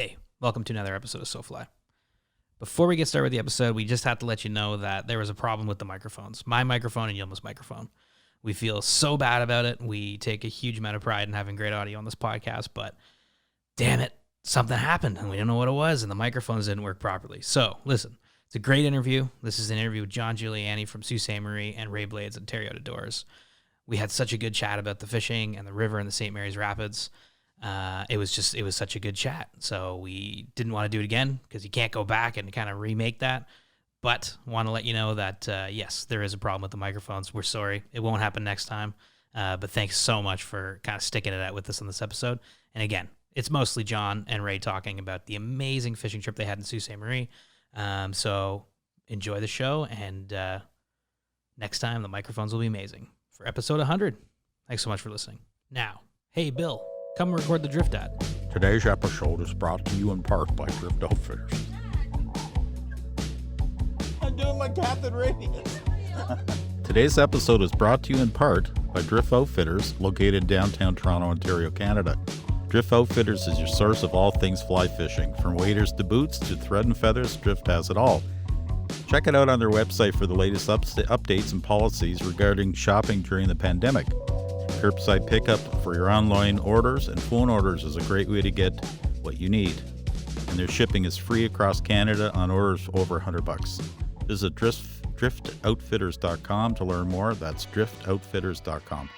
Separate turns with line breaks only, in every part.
Hey, welcome to another episode of SoFly. Before we get started with the episode, we just have to let you know that there was a problem with the microphones. My microphone and Yilma's microphone. We feel so bad about it. We take a huge amount of pride in having great audio on this podcast, but damn it, something happened and we don't know what it was and the microphones didn't work properly. So listen, it's a great interview. This is an interview with John Giuliani from Sault Ste. Marie and Ray Blades and Ontario Outdoors. We had such a good chat about the fishing and the river and the St. Mary's Rapids. It was such a good chat. So we didn't want to do it again because you can't go back and kind of remake that. But want to let you know that, yes, there is a problem with the microphones. We're sorry. It won't happen next time. But thanks so much for kind of sticking it out with us on this episode. And again, it's mostly John and Ray talking about the amazing fishing trip they had in Sault Ste. Marie. So enjoy the show. And next time, the microphones will be amazing for episode 100. Thanks so much for listening. Now, hey, Bill. Come record the Drift ad.
Today's episode is brought to you in part by Drift Outfitters.
I'm doing my Captain Radius.
Today's episode is brought to you in part by Drift Outfitters, located downtown Toronto, Ontario, Canada. Drift Outfitters is your source of all things fly fishing. From waders to boots to thread and feathers, Drift has it all. Check it out on their website for the latest updates and policies regarding shopping during the pandemic. Curbside pickup for your online orders and phone orders is a great way to get what you need. And their shipping is free across Canada on orders over $100. Visit driftoutfitters.com to learn more. That's driftoutfitters.com.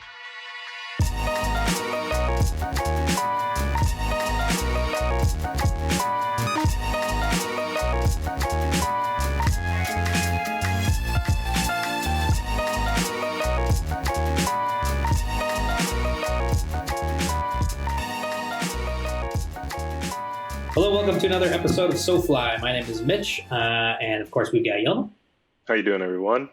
Hello, welcome to another episode of SoFly. My name is Mitch, and of course we've got Yilma.
How you doing, everyone?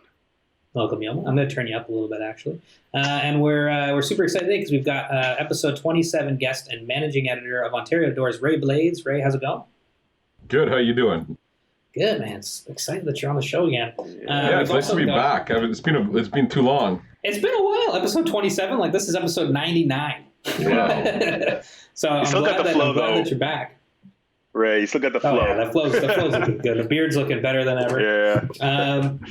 Welcome, Yilma. I'm going to turn you up a little bit, actually. And we're super excited today because we've got episode 27 guest and managing editor of Ontario Outdoors, Ray Blades. Ray, how's it going?
Good. How you doing?
Good, man. It's excited that you're on the show again.
Yeah, it's nice to be back. It's been too long.
It's been a while. Episode 27, like this is episode 99.
Wow.
So I'm glad that you're back.
Ray, you still got the flow.
Oh, yeah, the flow's looking good. The beard's looking better than ever.
Yeah.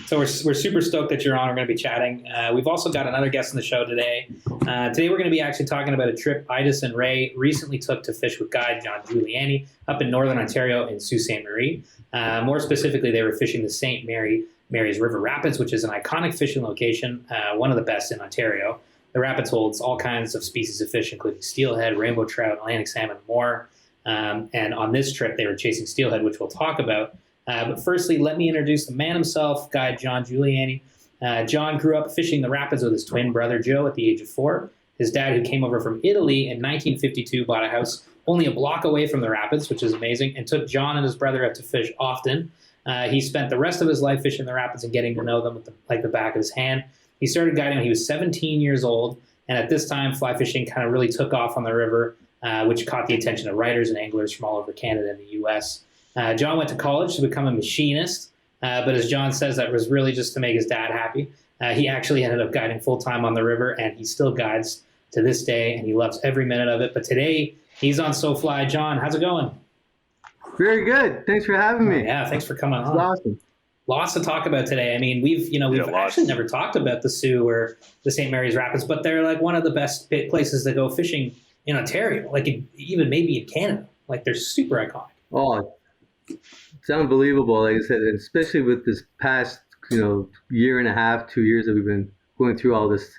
So we're super stoked that you're on. We're going to be chatting. We've also got another guest on the show today. Today we're going to be actually talking about a trip Aidas and Ray recently took to fish with guide John Giuliani up in northern Ontario in Sault Ste. Marie. More specifically, they were fishing the St. Mary's River Rapids, which is an iconic fishing location, one of the best in Ontario. The rapids holds all kinds of species of fish, including steelhead, rainbow trout, Atlantic salmon, and more. And on this trip, they were chasing steelhead, which we'll talk about. But firstly, let me introduce the man himself, guide John Giuliani. John grew up fishing the rapids with his twin brother, Joe, at the age of 4. His dad, who came over from Italy in 1952, bought a house only a block away from the rapids, which is amazing, and took John and his brother out to fish often. He spent the rest of his life fishing the rapids and getting to know them with the back of his hand. He started guiding when he was 17 years old, and at this time, fly fishing kind of really took off on the river, which caught the attention of writers and anglers from all over Canada and the U.S. John went to college to become a machinist, but as John says, that was really just to make his dad happy. He actually ended up guiding full-time on the river, and he still guides to this day, and he loves every minute of it. But today, he's on SoFly. John, how's it going?
Very good. Thanks for having me.
Yeah, thanks for coming on.
Awesome.
Lots to talk about today. I mean, we've actually never talked about the Sault or the St. Mary's Rapids, but they're like one of the best places to go fishing in Ontario, like even maybe in Canada. Like they're super iconic.
Oh, it's unbelievable. Like I said, especially with this past, year and a half, 2 years that we've been going through all this,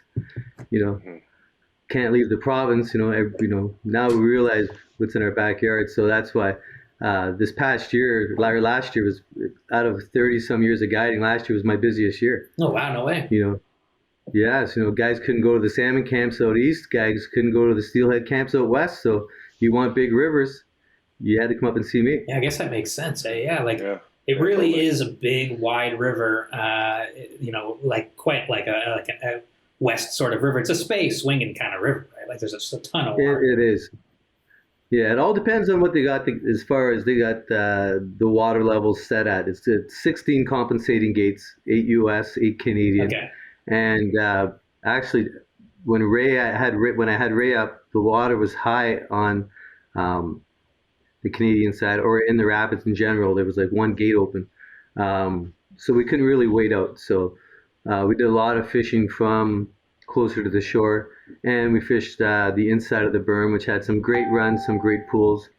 can't leave the province. Now we realize what's in our backyard. So that's why this past year, last year was out of 30 some years of guiding. Last year was my busiest year.
Oh wow, no way.
Yes, guys couldn't go to the salmon camps out east. Guys couldn't go to the steelhead camps out west. So you want big rivers, you had to come up and see me.
Yeah, I guess that makes sense. It really is a big, wide river. Like quite like a west sort of river. It's a space swinging kind of river, right? Like there's just a ton of water.
It is. Yeah, it all depends on what they got as far as they got the water levels set at. It's 16 compensating gates, 8 U.S., 8 Canadian.
Okay.
And actually, when I had Ray up, the water was high on the Canadian side, or in the rapids in general. There was like one gate open. So we couldn't really wait out. So we did a lot of fishing from closer to the shore, and we fished the inside of the berm, which had some great runs, some great pools.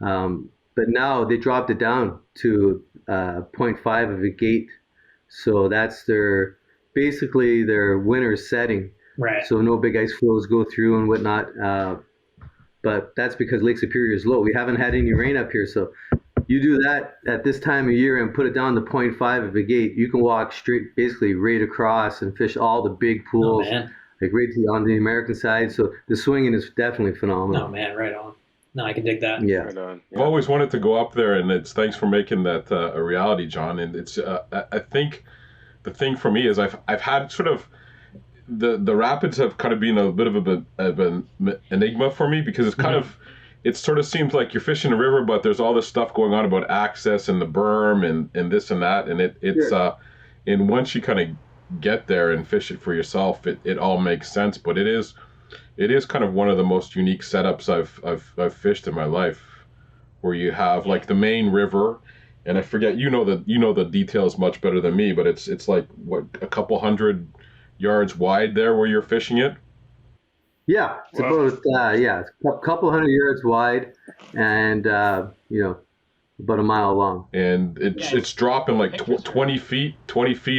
But now they dropped it down to 0.5 of a gate. So that's basically their winter setting.
Right.
So no big ice flows go through and whatnot. But that's because Lake Superior is low. We haven't had any rain up here. So you do that at this time of year and put it down to 0.5 of a gate, you can walk straight, basically right across and fish all the big pools, like right on the American side. So the swinging is definitely phenomenal.
Oh man, right on. No, I can dig that.
Yeah.
Right on.
I've always wanted to go up there, and it's thanks for making that a reality, John. And it's I think the thing for me is I've had sort of the rapids have kind of been a bit of an enigma for me, because it's kind of, it sort of seems like you're fishing a river, but there's all this stuff going on about access and the berm and this and that, and it's
Sure.
And once you kind of get there and fish it for yourself, it all makes sense. But it is kind of one of the most unique setups I've fished in my life, where you have like the main river, and I forget, you know the details much better than me, but it's like what, a couple hundred yards wide there where you're fishing it.
Yeah, it's
Wow.
about it's a couple hundred yards wide, and about a mile long.
And it's dropping like 20 feet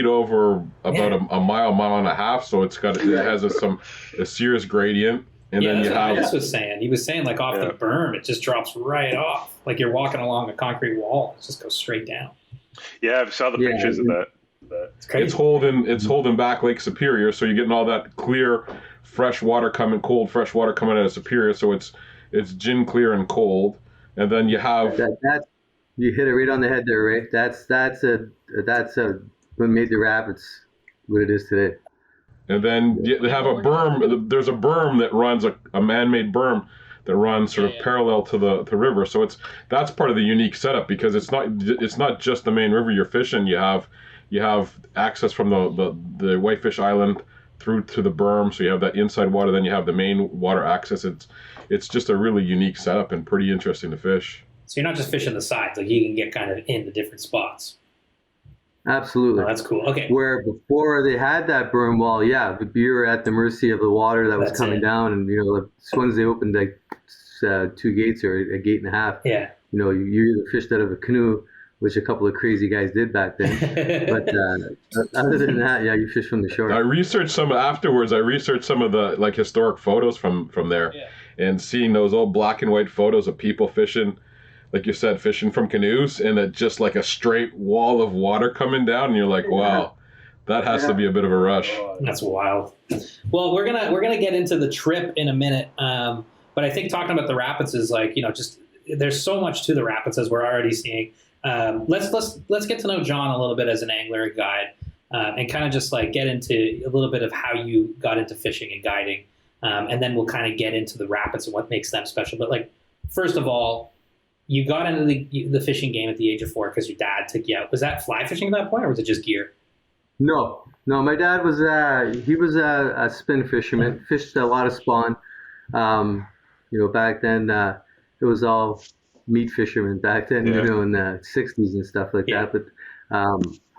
over about a mile and a half. So it has a serious gradient. And
yeah,
then
that's
you
what
have,
Aidas was saying. He was saying like off the berm, it just drops right off. Like you're walking along a concrete wall. It just goes straight down.
Yeah, I've saw the pictures of that.
It's crazy.
it's holding back Lake Superior. So you're getting all that clear, cold fresh water coming out of Superior. So it's gin clear and cold. And then you have,
That's you hit it right on the head there, Ray. That's what made the rapids what it is today.
and then they have a berm. There's a berm that runs a man-made berm that runs sort of parallel to the river. So that's part of the unique setup, because it's not just the main river you're fishing. You have access from the Whitefish Island through to the berm, so you have that inside water. Then you have the main water access. It's just a really unique setup and pretty interesting to fish.
So you're not just fishing the sides. Like you can get kind of in the different spots.
Absolutely.
Oh, that's cool. Okay.
Where before they had that berm wall, you were at the mercy of the water that was
That's
coming
it.
down, and as soon as they opened like 2 gates or a gate and a half,
Yeah.
you either fished out of a canoe, which a couple of crazy guys did back then. But other than that, you fish from the shore.
I researched some afterwards. I researched some of the like historic photos from there, and seeing those old black and white photos of people fishing, like you said, fishing from canoes, and it just like a straight wall of water coming down, and you're like, wow, that has to be a bit of a rush.
That's wild. Well, we're gonna get into the trip in a minute, but I think talking about the rapids is like just there's so much to the rapids as we're already seeing. Let's get to know John a little bit as an angler and guide, and kind of just like get into a little bit of how you got into fishing and guiding, and then we'll kind of get into the rapids and what makes them special. But like first of all, you got into the fishing game at the age of 4 because your dad took you out. Was that fly fishing at that point, or was it just gear?
No. My dad was he was a spin fisherman, fished a lot of spawn. Back then it was all meat fishermen back then, in the 60s and stuff like that. But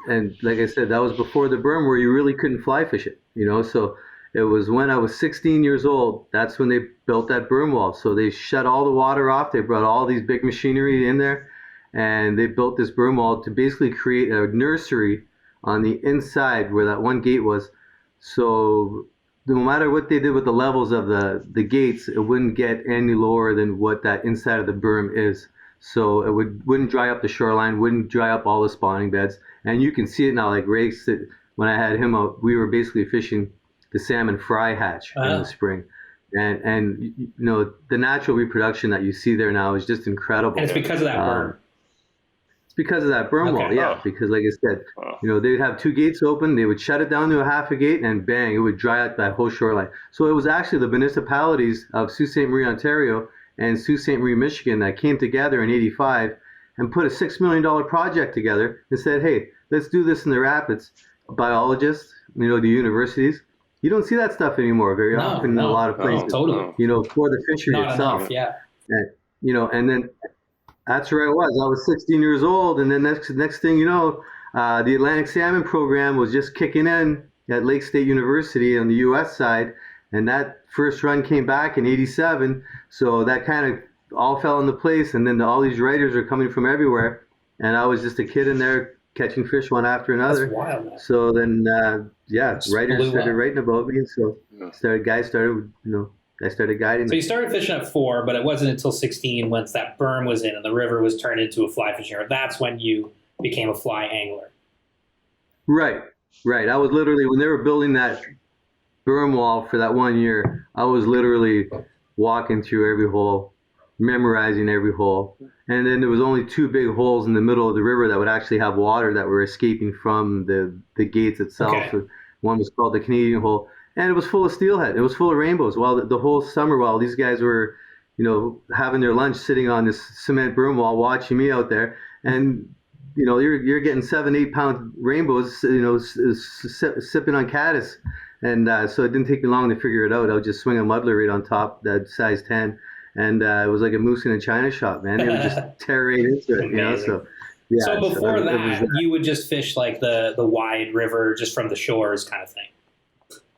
and like I said, that was before the berm where you really couldn't fly fish it. So it was when I was 16 years old. That's when they built that berm wall. So they shut all the water off. They brought all these big machinery in there, and they built this berm wall to basically create a nursery on the inside where that one gate was. So no matter what they did with the levels of the gates, it wouldn't get any lower than what that inside of the berm is. So it wouldn't dry up the shoreline, wouldn't dry up all the spawning beds. And you can see it now, like Ray said, when I had him out, we were basically fishing the salmon fry hatch in the spring. And the natural reproduction that you see there now is just incredible.
And it's because of that berm.
It's because of that berm wall, because like I said, they'd have 2 gates open, they would shut it down to a half a gate, and bang, it would dry out that whole shoreline. So it was actually the municipalities of Sault Ste. Marie, Ontario and Sault Ste. Marie, Michigan that came together in '85 and put a $6 million project together and said, hey, let's do this in the rapids. Biologists, the universities, you don't see that stuff anymore very often in a lot of places.
Totally.
For the fishery
Not
itself.
enough, yeah.
And, and then That's where I was. I was 16 years old, and then next thing you know, the Atlantic salmon program was just kicking in at Lake State University on the U.S. side, and that first run came back in '87. So that kind of all fell into place, and then all these writers are coming from everywhere, and I was just a kid in there catching fish one after another.
That's wild, man.
So then,
Just
writers
blew
started
up.
writing about me, and so I started guiding
So
them.
you started fishing at 4, but it wasn't until 16 once that berm was in and the river was turned into a fly fishing river. That's when you became a fly angler.
Right. I was literally, when they were building that berm wall for that 1 year, I was literally walking through every hole, memorizing every hole. And then there was only 2 big holes in the middle of the river that would actually have water that were escaping from the gates itself.
Okay.
So one was called the Canadian hole, and it was full of steelhead. It was full of rainbows. While the whole summer, while these guys were, having their lunch sitting on this cement berm wall, watching me out there, and you're getting 7-8 pound rainbows, sipping on caddis. And so it didn't take me long to figure it out. I would just swing a muddler right on top, that size 10. And it was like a moose in a china shop, man. They would just tear right into it, So, yeah.
So before
it
that,
was,
you would just fish like the wide river just from the shores kind of thing.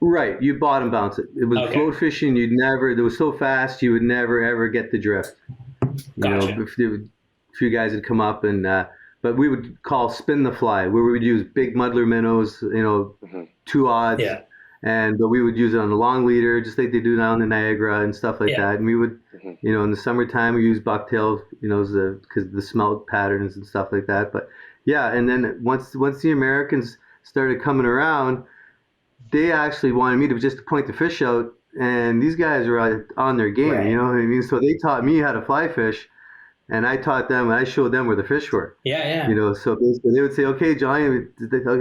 right. You bottom bounce it. It was
Okay.
float fishing. It was so fast, you would never, ever get the drift.
Gotcha.
A few guys would come up and, but we would call spin the fly, where we would use big muddler minnows, 2 odds.
Yeah.
But we would use it on the long leader, just like they do down in Niagara and stuff like that. And we would, in the summertime, we use bucktails, because of the smelt patterns and stuff like that. But yeah, and then once the Americans started coming around, they actually wanted me to just point the fish out, and these guys were on their game,
Right.
you know what I mean? So they taught me how to fly fish, and I taught them, and I showed them where the fish were.
Yeah.
So basically they would say, okay, Johnny,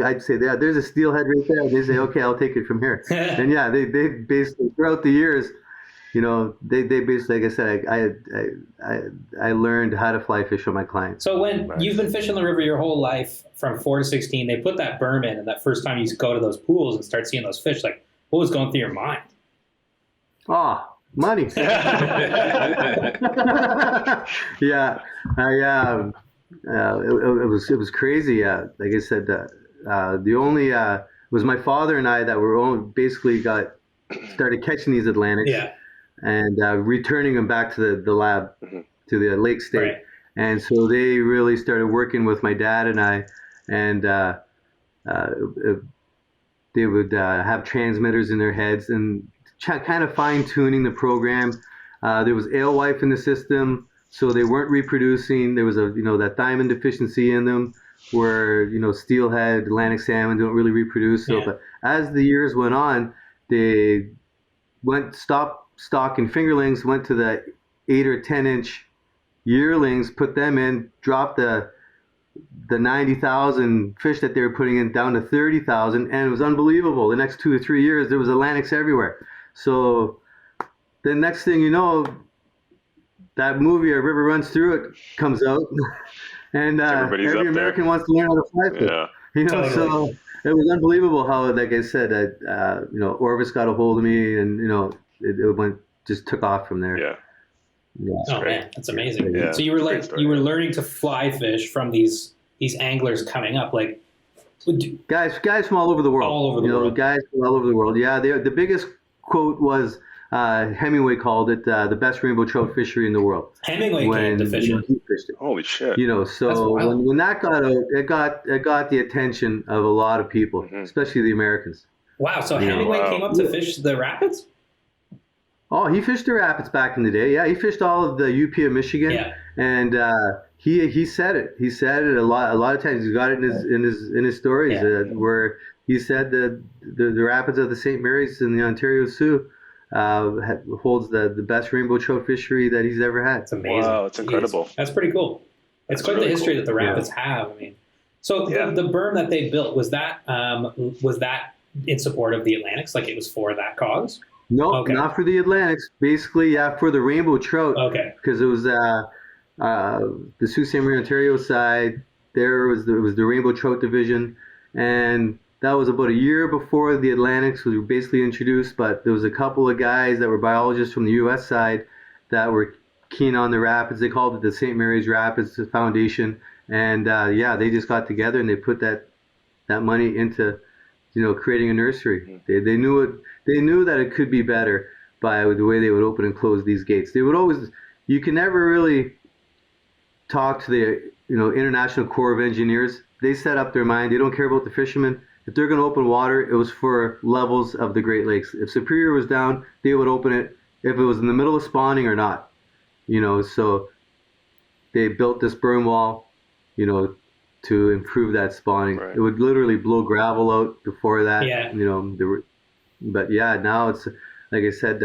I'd say, yeah, there's a steelhead right there. And they say, okay, I'll take it from here. And yeah, they basically, throughout the years, they basically, like I said, I learned how to fly fish with my clients.
So when you've been fishing the river your whole life from 4 to 16, they put that berm in, and that first time you go to those pools and start seeing those fish, like, what was going through your mind?
Oh, money. Yeah, it was crazy. Like I said, the only it was my father and I that were basically started catching these Atlantics.
Yeah.
And returning them back to the lab, to the Lake State.
Right.
And so they really started working with my dad and I, and they would have transmitters in their heads and kind of fine-tuning the program. There was alewife in the system, so they weren't reproducing. There was that thiamine deficiency in them, where steelhead, Atlantic salmon don't really reproduce. So, but as the years went on, they stopped stocking fingerlings, went to the 8 or 10 inch yearlings, put them in, dropped the 90,000 fish that they were putting in down to 30,000, and it was unbelievable. The next 2 or 3 years, there was Atlantics everywhere. So the next thing you know, that movie, A River Runs Through It, comes out, and
Everybody's
every
up there.
American wants to learn how to fly fish.
Yeah.
Totally.
So it was unbelievable how, like I said, Orvis got a hold of me, and it just took off from there.
Yeah.
Oh
great.
man, that's amazing.
Yeah,
So you were
it's a great
like
story.
you were learning to fly fish from these anglers coming up, like
Guys from all over the world.
All over the world.
Guys from all over the world. Yeah, the biggest quote was Hemingway called it the best rainbow trout fishery in the world.
Hemingway came to fishing.
he fished it.
Holy shit.
So
That's wild.
when that got out, it got the attention of a lot of people, especially the Americans.
Wow, so Hemingway
wow.
came up to fish the rapids?
Oh, he fished the rapids back in the day. Yeah, he fished all of the UP of Michigan,
Yeah.
and he said it. He said it a lot of times. He's got it in his stories where he said that the rapids of the St. Mary's in the Ontario Sioux holds the best rainbow trout fishery that he's ever had.
It's amazing.
Wow, it's incredible.
Jeez. That's pretty cool. It's
That's
quite
really
the history
cool.
that the rapids have. I mean, so
Yeah.
the berm that they built, was that in support of the Atlantics? Like it was for that cause?
No,
Okay.
not for the Atlantics. Basically, for the rainbow trout.
Okay.
Because it was the Sault Ste. Marie, Ontario side. There was the rainbow trout division, and that was about a year before the Atlantics was basically introduced. But there was a couple of guys that were biologists from the U.S. side that were keen on the rapids. They called it the St. Mary's Rapids Foundation, and they just got together and they put that money into, creating a nursery. They knew it. They knew that it could be better by the way they would open and close these gates. They would always. You can never really talk to the International Corps of Engineers. They set up their mind. They don't care about the fishermen. If they're going to open water, it was for levels of the Great Lakes. If Superior was down, they would open it if it was in the middle of spawning or not. So they built this berm wall, to improve that spawning.
Right.
It would literally blow gravel out before that.
Yeah.
But now it's, like I said,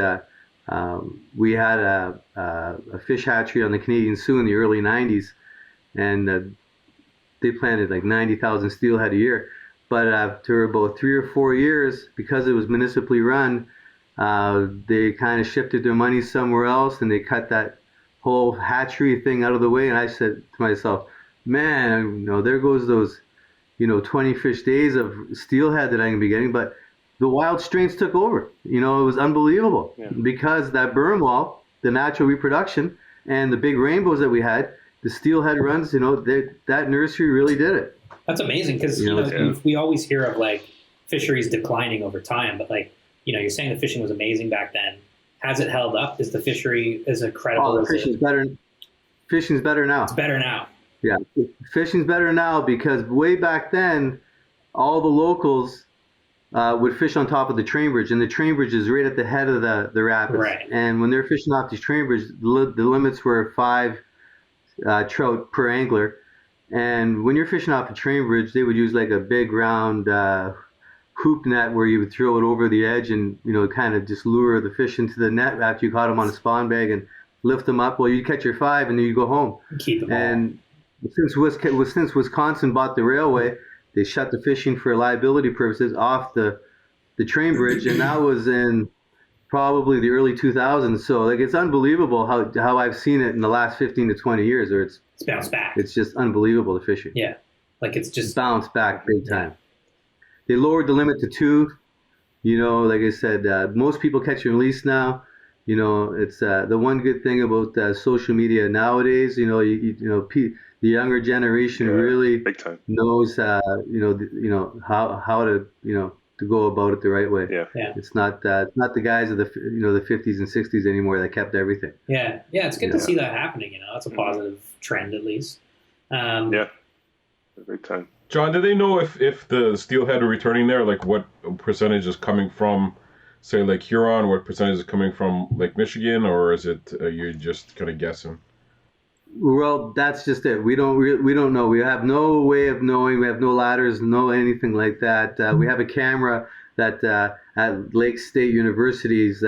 we had a fish hatchery on the Canadian Soo in the early 90s, and they planted like 90,000 steelhead a year. But after about 3 or 4 years, because it was municipally run, they kind of shifted their money somewhere else, and they cut that whole hatchery thing out of the way. And I said to myself, man, there goes those, 20 fish days of steelhead that I can be getting. But the wild strains took over. It was unbelievable because that berm wall, the natural reproduction, and the big rainbows that we had, the steelhead runs, that nursery really did it.
That's amazing because we always hear of like fisheries declining over time, but like you're saying the fishing was amazing back then. Has it held up? Is the fishery as incredible?
The fishing's better. Fishing's better now.
It's better now.
Yeah, fishing's better now because way back then, all the locals would fish on top of the train bridge, and the train bridge is right at the head of the rapids.
Right.
And when they're fishing off these train bridges, the limits were 5 trout per angler. And when you're fishing off a train bridge, they would use like a big round hoop net where you would throw it over the edge and, kind of just lure the fish into the net after you caught them on a spawn bag and lift them up. Well, you catch your 5 and then you go home.
Keep them
and since Wisconsin bought the railway, they shut the fishing for liability purposes off the train bridge. And that was in probably the early 2000s. So like it's unbelievable how I've seen it in the last 15 to 20 years, or it's
bounced back.
It's just unbelievable, the fishing.
Yeah, like it's just
bounced back big time. They lowered the limit to 2. Like I said, most people catch and release now. It's the one good thing about social media nowadays. The younger generation really
big time.
knows how to to go about it the right way.
Yeah.
It's not the guys of the 50s and 60s anymore that kept everything.
Yeah. It's good to see that happening. That's a positive trend at least.
Big time.
John, do they know if the steelhead are returning there? Like what percentage is coming from, say, Lake Huron? What percentage is coming from Lake Michigan? Or is it you're just kind of guessing?
Well, that's just it. We don't know. We have no way of knowing. We have no ladders, no anything like that. We have a camera that at Lake State University's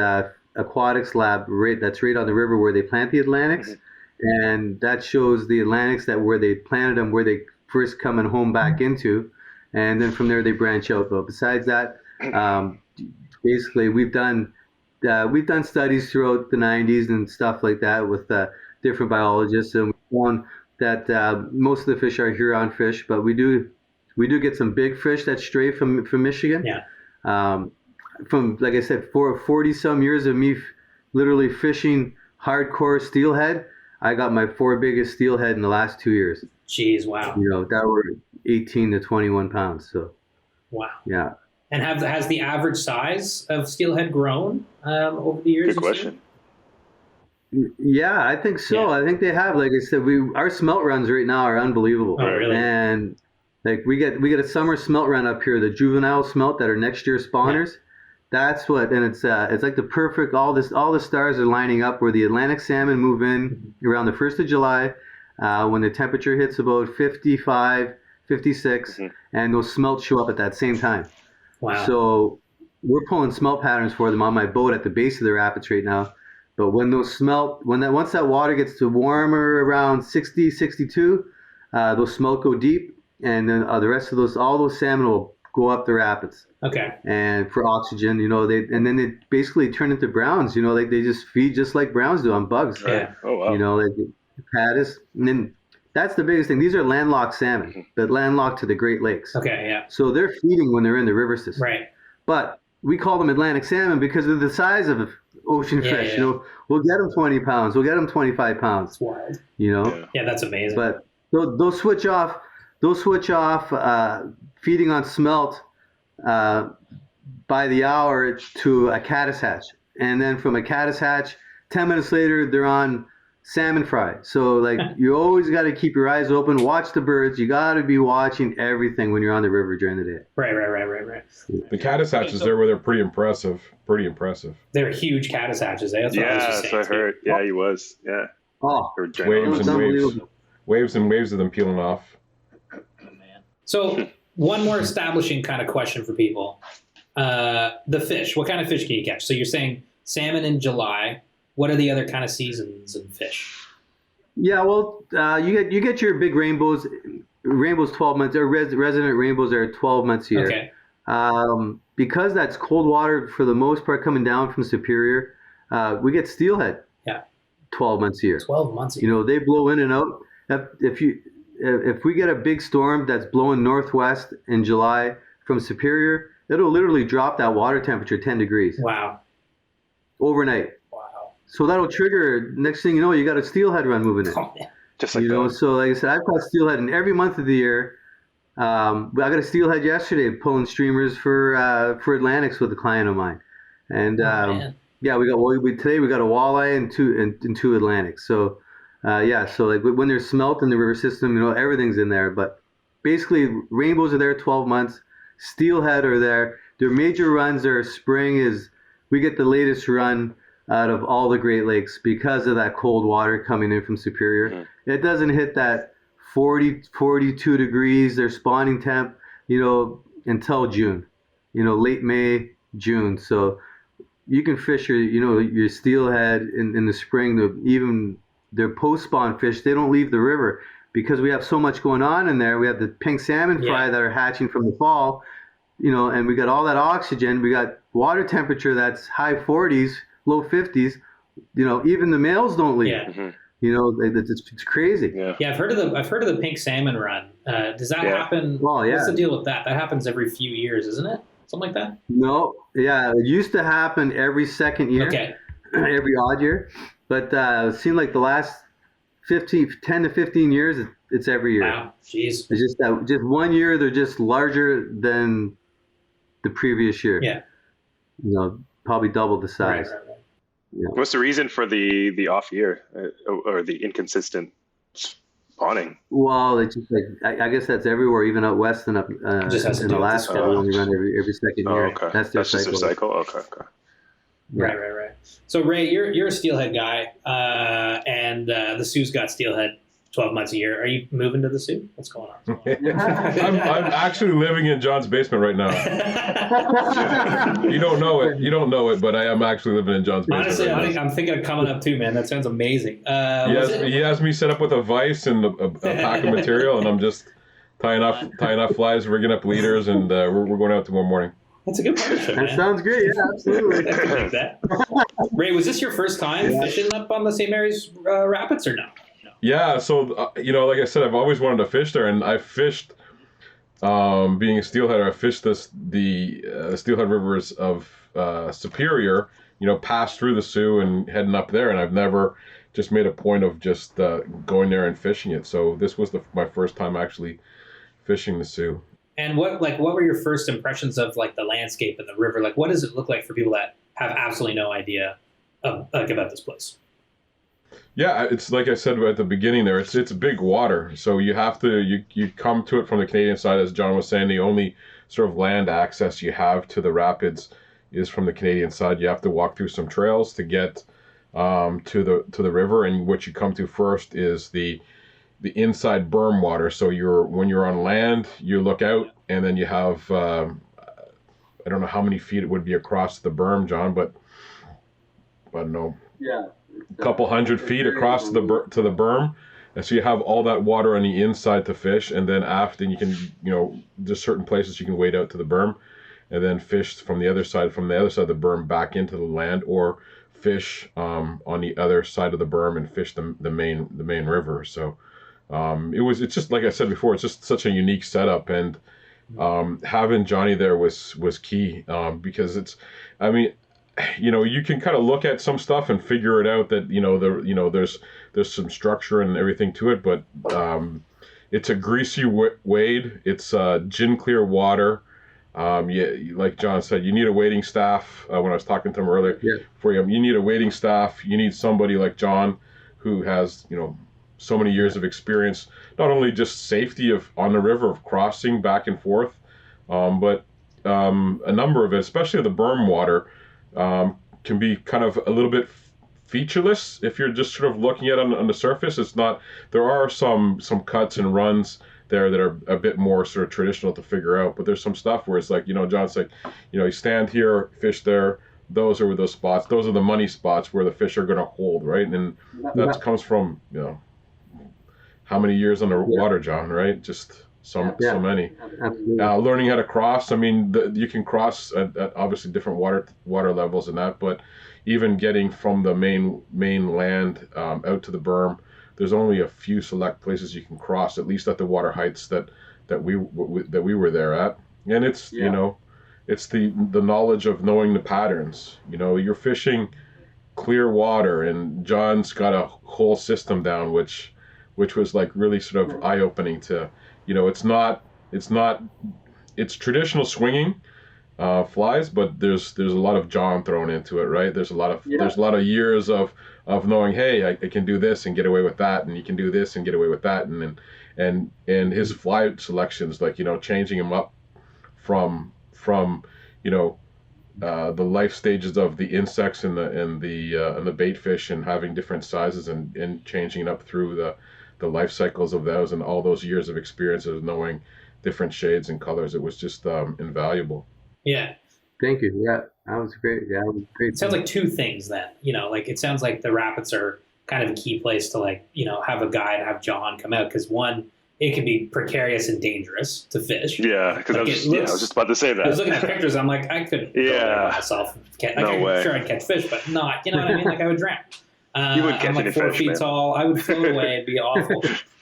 aquatics lab, that's right on the river where they plant the Atlantics, and that shows the Atlantics that where they planted them, where they first coming home back into, and then from there they branch out. But besides that, basically we've done studies throughout the 90s and stuff like that with different biologists, and we found that most of the fish are Huron fish, but we do get some big fish that stray from Michigan.
Yeah.
From, like I said, 40 some years of me literally fishing hardcore steelhead, I got my 4 biggest steelhead in the last 2 years.
Jeez, wow.
That were 18 to 21 pounds. So.
Wow.
Yeah.
And has the average size of steelhead grown over the years?
Good question.
Yeah, I think so. Yeah. I think they have. Like I said, our smelt runs right now are unbelievable.
Oh, really?
And like we get a summer smelt run up here, the juvenile smelt that are next year spawners. Yeah. That's what, and it's like the perfect. All the stars are lining up where the Atlantic salmon move in around the 1st of July, when the temperature hits about 55, 56, and those smelts show up at that same time.
Wow.
So we're pulling smelt patterns for them on my boat at the base of the rapids right now. But when those once that water gets to warmer around 60, 62, those smelt go deep, and then the rest of all those salmon will go up the rapids.
Okay.
And for oxygen, then they basically turn into browns. Like they just feed just like browns do on bugs.
Yeah.
Oh wow.
Like caddis, and then that's the biggest thing. These are landlocked salmon, but landlocked to the Great Lakes.
Okay. Yeah.
So they're feeding when they're in the river system.
Right.
But we call them Atlantic salmon because they're the size of ocean
Yeah,
fish.
yeah.
You know, we'll get them 20 pounds. We'll get them 25 pounds.
It's wild.
You know,
Yeah, that's amazing.
but they'll switch off. They'll switch off feeding on smelt by the hour to a caddis hatch, and then from a caddis hatch, 10 minutes later they're on salmon fry. So like you always got to keep your eyes open, watch the birds. You got to be watching everything when you're on the river during the day.
Right.
The caddis hatches there were pretty impressive.
They're huge caddis hatches. That's what I was
Yeah,
just
so
saying.
I heard. Yeah, he was. Yeah.
Oh,
They were
Waves
ginormous.
It's
and waves,
unbelievable.
waves and waves of them peeling off.
Oh, man. So one more establishing kind of question for people. The fish. What kind of fish can you catch? So you're saying salmon in July. What are the other kind of seasons in fish?
Yeah, well, you get your big rainbows. Rainbows 12 months, or resident rainbows are 12 months a year.
Okay.
Because that's cold water for the most part coming down from Superior, we get steelhead.
Yeah.
12 months a year.
12 months.
You know, they blow in and out. If we get a big storm that's blowing northwest in July from Superior, it'll literally drop that water temperature 10 degrees
Wow.
overnight.
Wow. So
So that'll trigger. Next thing you know, you got a steelhead run moving in.
oh, man.
Just like
You know,
that.
so like I said, I've caught steelhead in every month of the year. I got a steelhead yesterday pulling streamers for Atlantics with a client of mine, and
Man.
yeah, today we got a walleye and two Atlantics. So yeah, so like when there's smelt in the river system, you know, everything's in there. But basically, rainbows are there 12 months. Steelhead are there. Their major runs are spring. We get the latest run out of all the Great Lakes because of that cold water coming in from Superior.
Mm-hmm.
It doesn't hit that 40, 42 degrees, their spawning temp, you know, until June, you know, late May, June. So you can fish your steelhead in the spring. Even their post-spawn fish, they don't leave the river because we have so much going on in there. We have the pink salmon fry that are hatching from the fall, you know, and we got all that oxygen. We got water temperature that's high 40s, low 50s. You know, even the males don't leave.
Yeah.
Mm-hmm.
You know, it's crazy.
Yeah.
Yeah, I've heard of the Pink Salmon Run. Does that
Yeah.
happen?
Well, yeah.
What's the deal with that? That happens every few years, isn't it? Something like that?
No, yeah, it used to happen every second year,
Okay.
every odd year, but it seemed like the last 10 to 15 years, it's every year.
Wow. Jeez.
It's just that just 1 year they're just larger than the previous year.
Yeah.
You know, probably double the size.
Right.
Yeah.
What's the reason for the off year or the inconsistent spawning?
Well, it's just like I guess that's everywhere, even out west and up
Just has to
in
do with
Alaska.
the
They
cycle.
only run every second
Oh,
year.
okay.
That's their
just their cycle. Okay.
Yeah.
Right. So Ray, you're a steelhead guy, and the Sioux's got steelhead 12 months a year. Are you moving to the Sioux? What's going on?
I'm actually living in John's basement right now. You don't know it, but I am actually living in John's basement.
Honestly,
right now.
I'm thinking of coming up too, man. That sounds amazing.
He has me set up with a vise and a pack of material, and I'm just tying off flies, rigging up leaders, and we're going out tomorrow morning.
That's a good partnership,
That
man.
sounds great. Yeah, absolutely.
I like that. Ray, was this your first time fishing up on the St. Mary's Rapids or no?
Yeah, so like I said, I've always wanted to fish there, and I fished. Being a steelheader, I fished the steelhead rivers of Superior. Passed through the Sioux and heading up there, and I've never just made a point of just going there and fishing it. So this was my first time actually fishing the Sioux.
And what were your first impressions of like the landscape and the river? Like, what does it look like for people that have absolutely no idea about this place?
Yeah, it's like I said at the beginning there, it's big water. So you have to, you come to it from the Canadian side, as John was saying. The only sort of land access you have to the rapids is from the Canadian side. You have to walk through some trails to get to the river, and what you come to first is the inside berm water. So when you're on land, you look out, and then you have I don't know how many feet it would be across the berm, John, but I don't know.
Yeah.
A couple hundred feet across to the berm, and so you have all that water on the inside to fish, and then after you can, there's certain places you can wade out to the berm, and then fish from the other side of the berm back into the land, or fish on the other side of the berm and fish the main river. So it's just like I said before, it's just such a unique setup, and having Johnny there was key because you can kind of look at some stuff and figure it out that there's some structure and everything to it, but it's a greasy wade. It's gin clear water. Like John said, you need a waiting staff. When I was talking to him earlier, you need a waiting staff. You need somebody like John, who has so many years of experience, not only just safety on the river of crossing back and forth, but a number of it, especially the berm water, can be kind of a little bit featureless if you're just sort of looking at it on the surface. It's not. There are some cuts and runs there that are a bit more sort of traditional to figure out, but there's some stuff where it's like, John's like, you stand here, fish there. Those are those spots. Those are the money spots where the fish are going to hold, right? And that comes from how many years on the water, John, right? Just so many. Learning how to cross. I mean, you can cross at obviously different water levels and that, but even getting from the main land out to the berm, there's only a few select places you can cross, at least at the water heights that we were there at. And it's it's the knowledge of knowing the patterns. You're fishing clear water, and John's got a whole system down, which was like really sort of eye opening to. It's traditional swinging flies, but there's a lot of John thrown into it, right? There's a lot of years of knowing, hey, I can do this and get away with that, and you can do this and get away with that, and his fly selections, like changing him up from the life stages of the insects and the bait fish, and having different sizes and changing it up through the life cycles of those, and all those years of experience of knowing different shades and colors. It was just invaluable.
Yeah.
Thank you. Yeah, that was great. Yeah, that was great.
It sounds like two things then. Like it sounds like the rapids are kind of a key place to have a guide, have John come out, because one, it can be precarious and dangerous to fish.
Yeah, because I was just about to say that.
I was looking at pictures. I'm like, I couldn't go there by myself.
No way.
Sure, I'd catch fish, but not. You know what I mean? Like I would drown.
You would catch
I'm like 4
fish,
feet
man.
tall. I would float away. It'd be awful.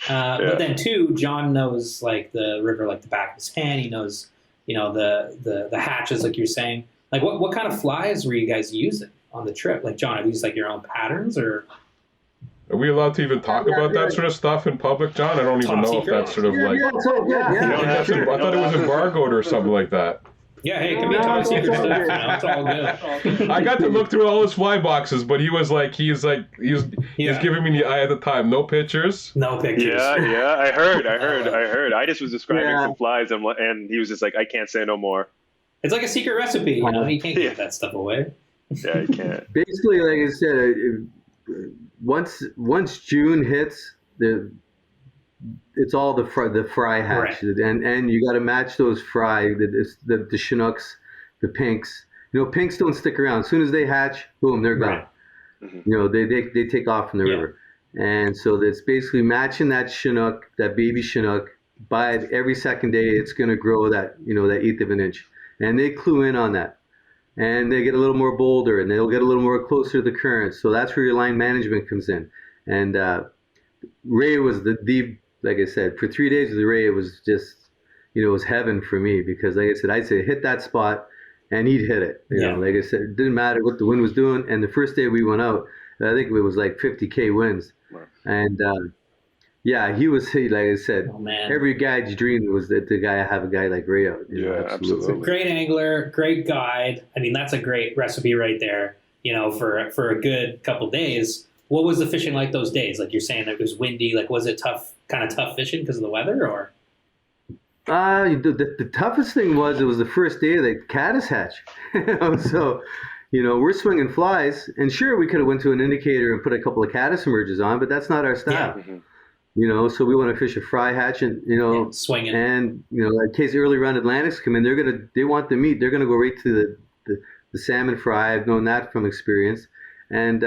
But then two, John knows like the river like the back of his hand. He knows, the hatches, like you're saying. Like what kind of flies were you guys using on the trip? Like John, are these like your own patterns or?
Are we allowed to even talk about that sort of stuff in public, John? I don't even know if that's sort of like. I thought it was embargoed or something like that.
Yeah, hey, it can be top secret stuff. It's all good.
I got to look through all his fly boxes, but he was giving me the eye at the time. No pictures.
No pictures.
Yeah. I heard. I just was describing some flies, and he was just like, I can't say no more.
It's like a secret recipe, you can't give that stuff away.
Yeah, you can't.
Basically, like I said, once June hits, it's all the fry hatch, right. and you got to match those fry, the Chinooks, the pinks. Pinks don't stick around. As soon as they hatch, boom, they're gone. Right. Mm-hmm. They take off from the river, and so it's basically matching that Chinook, that baby Chinook. By every second day, it's going to grow that that eighth of an inch, and they clue in on that. And they get a little more bolder, and they'll get a little more closer to the current. So that's where your line management comes in. And Ray was the like I said, for 3 days with Ray, it was just, it was heaven for me, because like I said, I'd say hit that spot, and he'd hit it. You know, like I said, it didn't matter what the wind was doing. And the first day we went out, I think it was like 50K winds. Wow. And he was, like I said, every guide's dream was that the guy have a guy like Ray out.
Absolutely.
Great angler, great guide. I mean, that's a great recipe right there. For a good couple days. What was the fishing like those days? Like you're saying, it was windy. Like, was it kind of tough fishing because of the weather, or?
The toughest thing was it was the first day of the caddis hatch. So, we're swinging flies, and sure, we could have went to an indicator and put a couple of caddis emerges on, but that's not our style. Yeah. Mm-hmm. So we want to fish a fry hatch, and
swinging.
And in case early run Atlantics come in, they want the meat. They're gonna go right to the salmon fry. I've known that from experience, and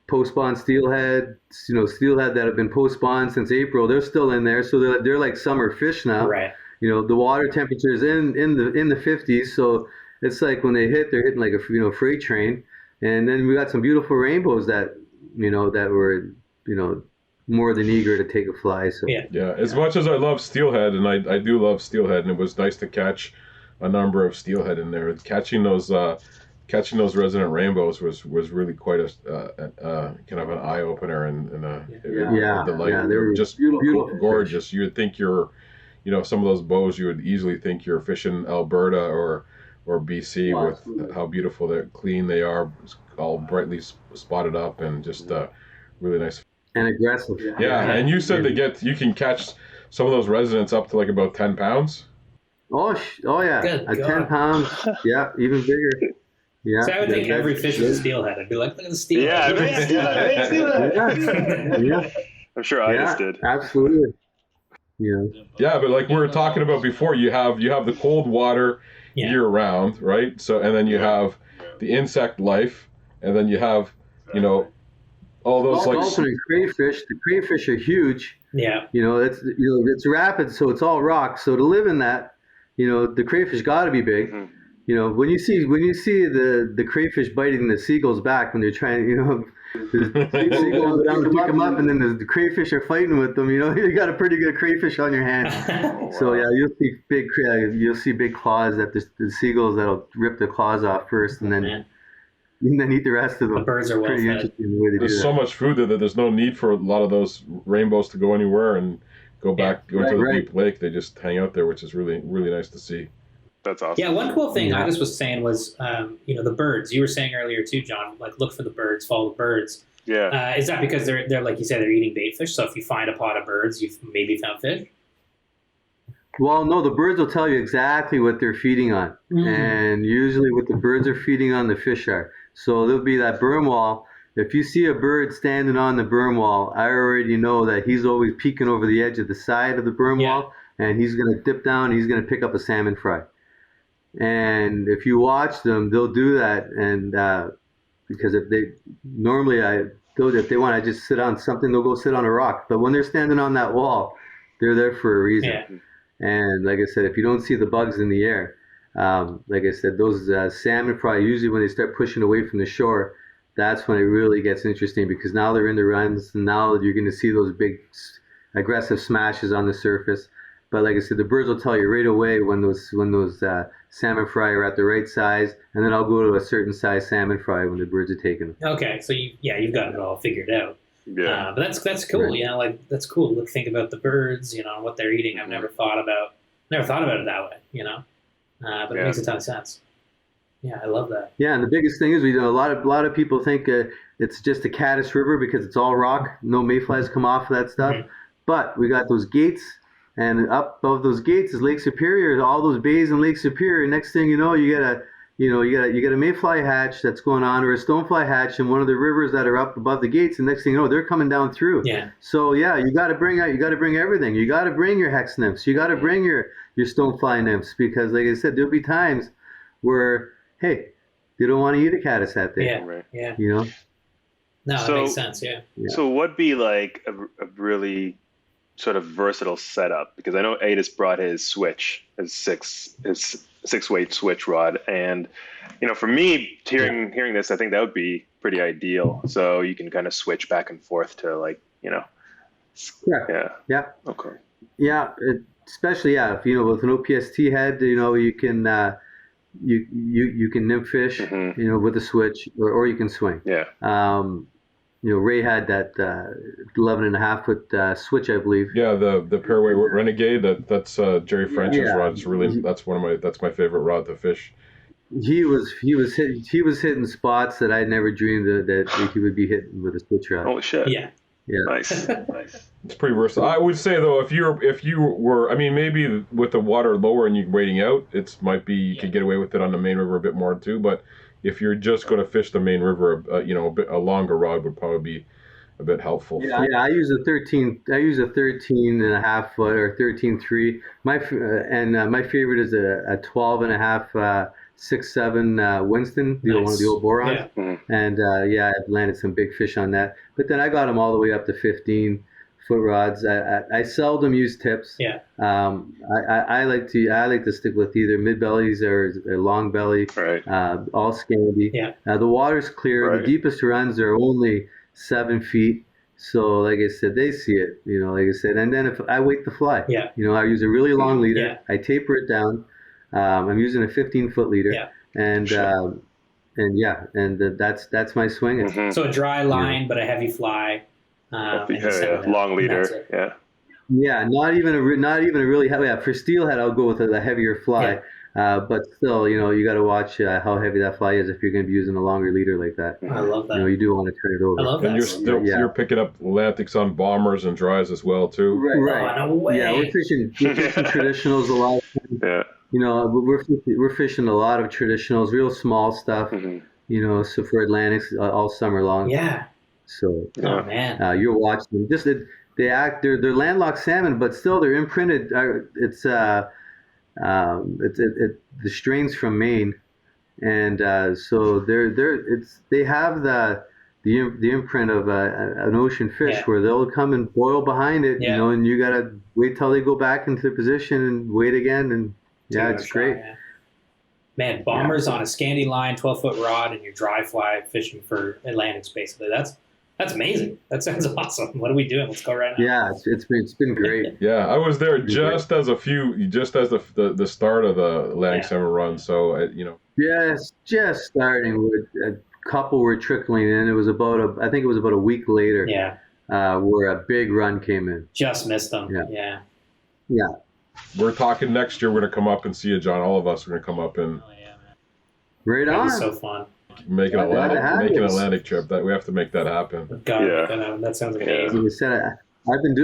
post-spawn steelhead, steelhead that have been post-spawned since April, they're still in there, so they're like summer fish now. Right. The water temperature is in the 50s, so it's like when they hit, they're hitting like a freight train. And then we got some beautiful rainbows that that were more than eager to take a fly. So
as much as I love steelhead, and I do love steelhead, and it was nice to catch a number of steelhead in there. Catching those catching those resident rainbows was really quite a kind of an eye opener and a delight.
Yeah,
They're just
beautiful
gorgeous.
fish.
You would think some of those bows, you would easily think you're fishing Alberta or BC with how beautiful they're, clean they are, all brightly spotted up and just really nice.
And aggressive.
Yeah, and you said you can catch some of those residents up to like about 10 pounds.
Oh yeah,
Good God.
10 pounds. Yeah, even bigger. Yeah.
So I would think every fish is a steelhead. I'd be like, look at the steelhead.
Yeah.
I'm sure Aidas did.
Absolutely. Yeah.
Yeah, but like we were talking about before, you have the cold water year round, right? So and then you have the insect life, and then you have all those
Also, crayfish. The crayfish are huge.
Yeah.
It's rapid, so it's all rock. So to live in that, the crayfish got to be big.
Mm-hmm.
When you see the crayfish biting the seagull's back when they're trying, the seagulls go down to pick them up, and then the crayfish are fighting with them. You got a pretty good crayfish on your hands. So yeah, you'll see big claws that the seagulls that'll rip the claws off first, and then eat the rest of them.
The birds are well
pretty
fed.
interesting the way they do
There's
that.
so much food there that there's no need for a lot of those rainbows to go anywhere and go back to the deep lake. They just hang out there, which is really, really nice to see.
That's awesome.
Yeah, one cool thing I just was saying was, the birds. You were saying earlier too, John, like look for the birds, follow the birds.
Yeah.
Is that because they're like you said, they're eating bait fish? So if you find a pot of birds, you've maybe found fish?
Well, no, the birds will tell you exactly what they're feeding on. And usually what the birds are feeding on, the fish are. So there'll be that berm wall. If you see a bird standing on the berm wall, I already know that he's always peeking over the edge of the side of the berm wall, and he's going to dip down, he's going to pick up a salmon fry. And if you watch them, they'll do that, and because if they want to just sit on something, they'll go sit on a rock. But when they're standing on that wall, they're there for a reason.
Yeah.
And like I said, if you don't see the bugs in the air, like I said, those salmon fry, usually when they start pushing away from the shore, that's when it really gets interesting, because now they're in the runs, and now you're going to see those big aggressive smashes on the surface. But like I said, the birds will tell you right away when those salmon fry are at the right size, and then I'll go to a certain size salmon fry when the birds are taking them.
Okay, so you've got it all figured out.
Yeah.
But that's cool.
Right.
That's cool. Look, think about the birds. What they're eating. I've never thought about it that way. But it makes a ton of sense. Yeah, I love that.
Yeah, and the biggest thing is a lot of people think it's just a caddis river because it's all rock. No mayflies come off of that stuff.
Mm-hmm.
But we got those gates, and up above those gates is Lake Superior. All those bays in Lake Superior. Next thing you know, you get a mayfly hatch that's going on, or a stonefly hatch in one of the rivers that are up above the gates. And next thing you know, they're coming down through.
Yeah.
So yeah, you got to bring everything. You got to bring your hex nymphs. You got to bring your stonefly nymphs, because like I said, there'll be times where, hey, they don't want to eat a caddis that day.
Yeah.
Right.
Yeah.
No,
that makes sense. Yeah.
So what'd be like a really sort of versatile setup? Because I know Aidas brought his switch, his six weight switch rod, and for me, hearing this, I think that would be pretty ideal. So you can kind of switch back and forth to
Yeah.
Okay.
Yeah, especially if with an OPST head, you can you can nymph fish, with a switch, or you can swing.
Yeah.
Ray had that 11.5 foot switch, I believe.
Yeah, the Pairway Renegade. That's Jerry French's rod. It's really that's my favorite rod to fish.
He was hitting spots that I never dreamed that he would be hitting with a switch rod.
Holy shit.
Yeah.
Yeah.
Nice.
It's pretty versatile. I would say though, if you were, maybe with the water lower and you're wading out, you could get away with it on the main river a bit more too. But if you're just going to fish the main river, a longer rod would probably be a bit helpful.
Yeah, I use a 13.5 foot or 13.3. My favorite is a 12.5 6.7 Winston, one of the old borons.
Yeah.
Mm-hmm.
And I've landed some big fish on that. But then I got them all the way up to 15 foot rods. I seldom use tips.
Yeah.
I like to stick with either mid bellies or long belly.
Right.
All Scandi.
Yeah.
The water's clear.
Right.
The deepest runs are only 7 feet. So like I said, they see it. Like I said, and then if I wake the fly.
Yeah.
I use a really long leader.
Yeah.
I taper it down. I'm using a 15 foot leader.
Yeah.
And that's my swing.
Mhm.
So a dry line, but a heavy fly. And you send it out,
Long
and
leader.
that's it.
Yeah.
Yeah, not even a really heavy. Yeah, for steelhead, I'll go with a heavier fly. But still, you got to watch how heavy that fly is if you're going to be using a longer leader like that.
I love that.
You do want to turn it over.
I love
And
that.
you're picking up Atlantics on bombers and dries as well too.
Right.
Oh, no way.
Yeah, we're fishing traditionals a lot.
Yeah.
We're fishing a lot of traditionals, real small stuff.
Mhm.
So for Atlantics all summer long.
Yeah.
So
Oh man.
you're watching them. They're landlocked salmon, but still they're imprinted. It's the strains from Maine, and so they have the imprint of an ocean fish where they'll come and boil behind it, and you gotta wait till they go back into their position and wait again, and it's great.
Yeah. Man, bombers on a Scandi line, 12-foot rod, and your dry fly fishing for Atlantics, basically. That's amazing. That sounds awesome. What are we doing? Let's go right now.
Yeah, it's been great.
Yeah, I was there just as the start of the Atlantic Salmon Run. So
just starting. With a couple were trickling in. It was I think it was about a week later.
Yeah.
Where a big run came in.
Just missed them. Yeah.
We're talking next year. We're gonna come up and see you, John. All of us are gonna come up and
Oh yeah, man.
Right
That'd
on.
be so fun.
make an Atlantic trip. That we have to make that happen.
That sounds amazing.
Like I said,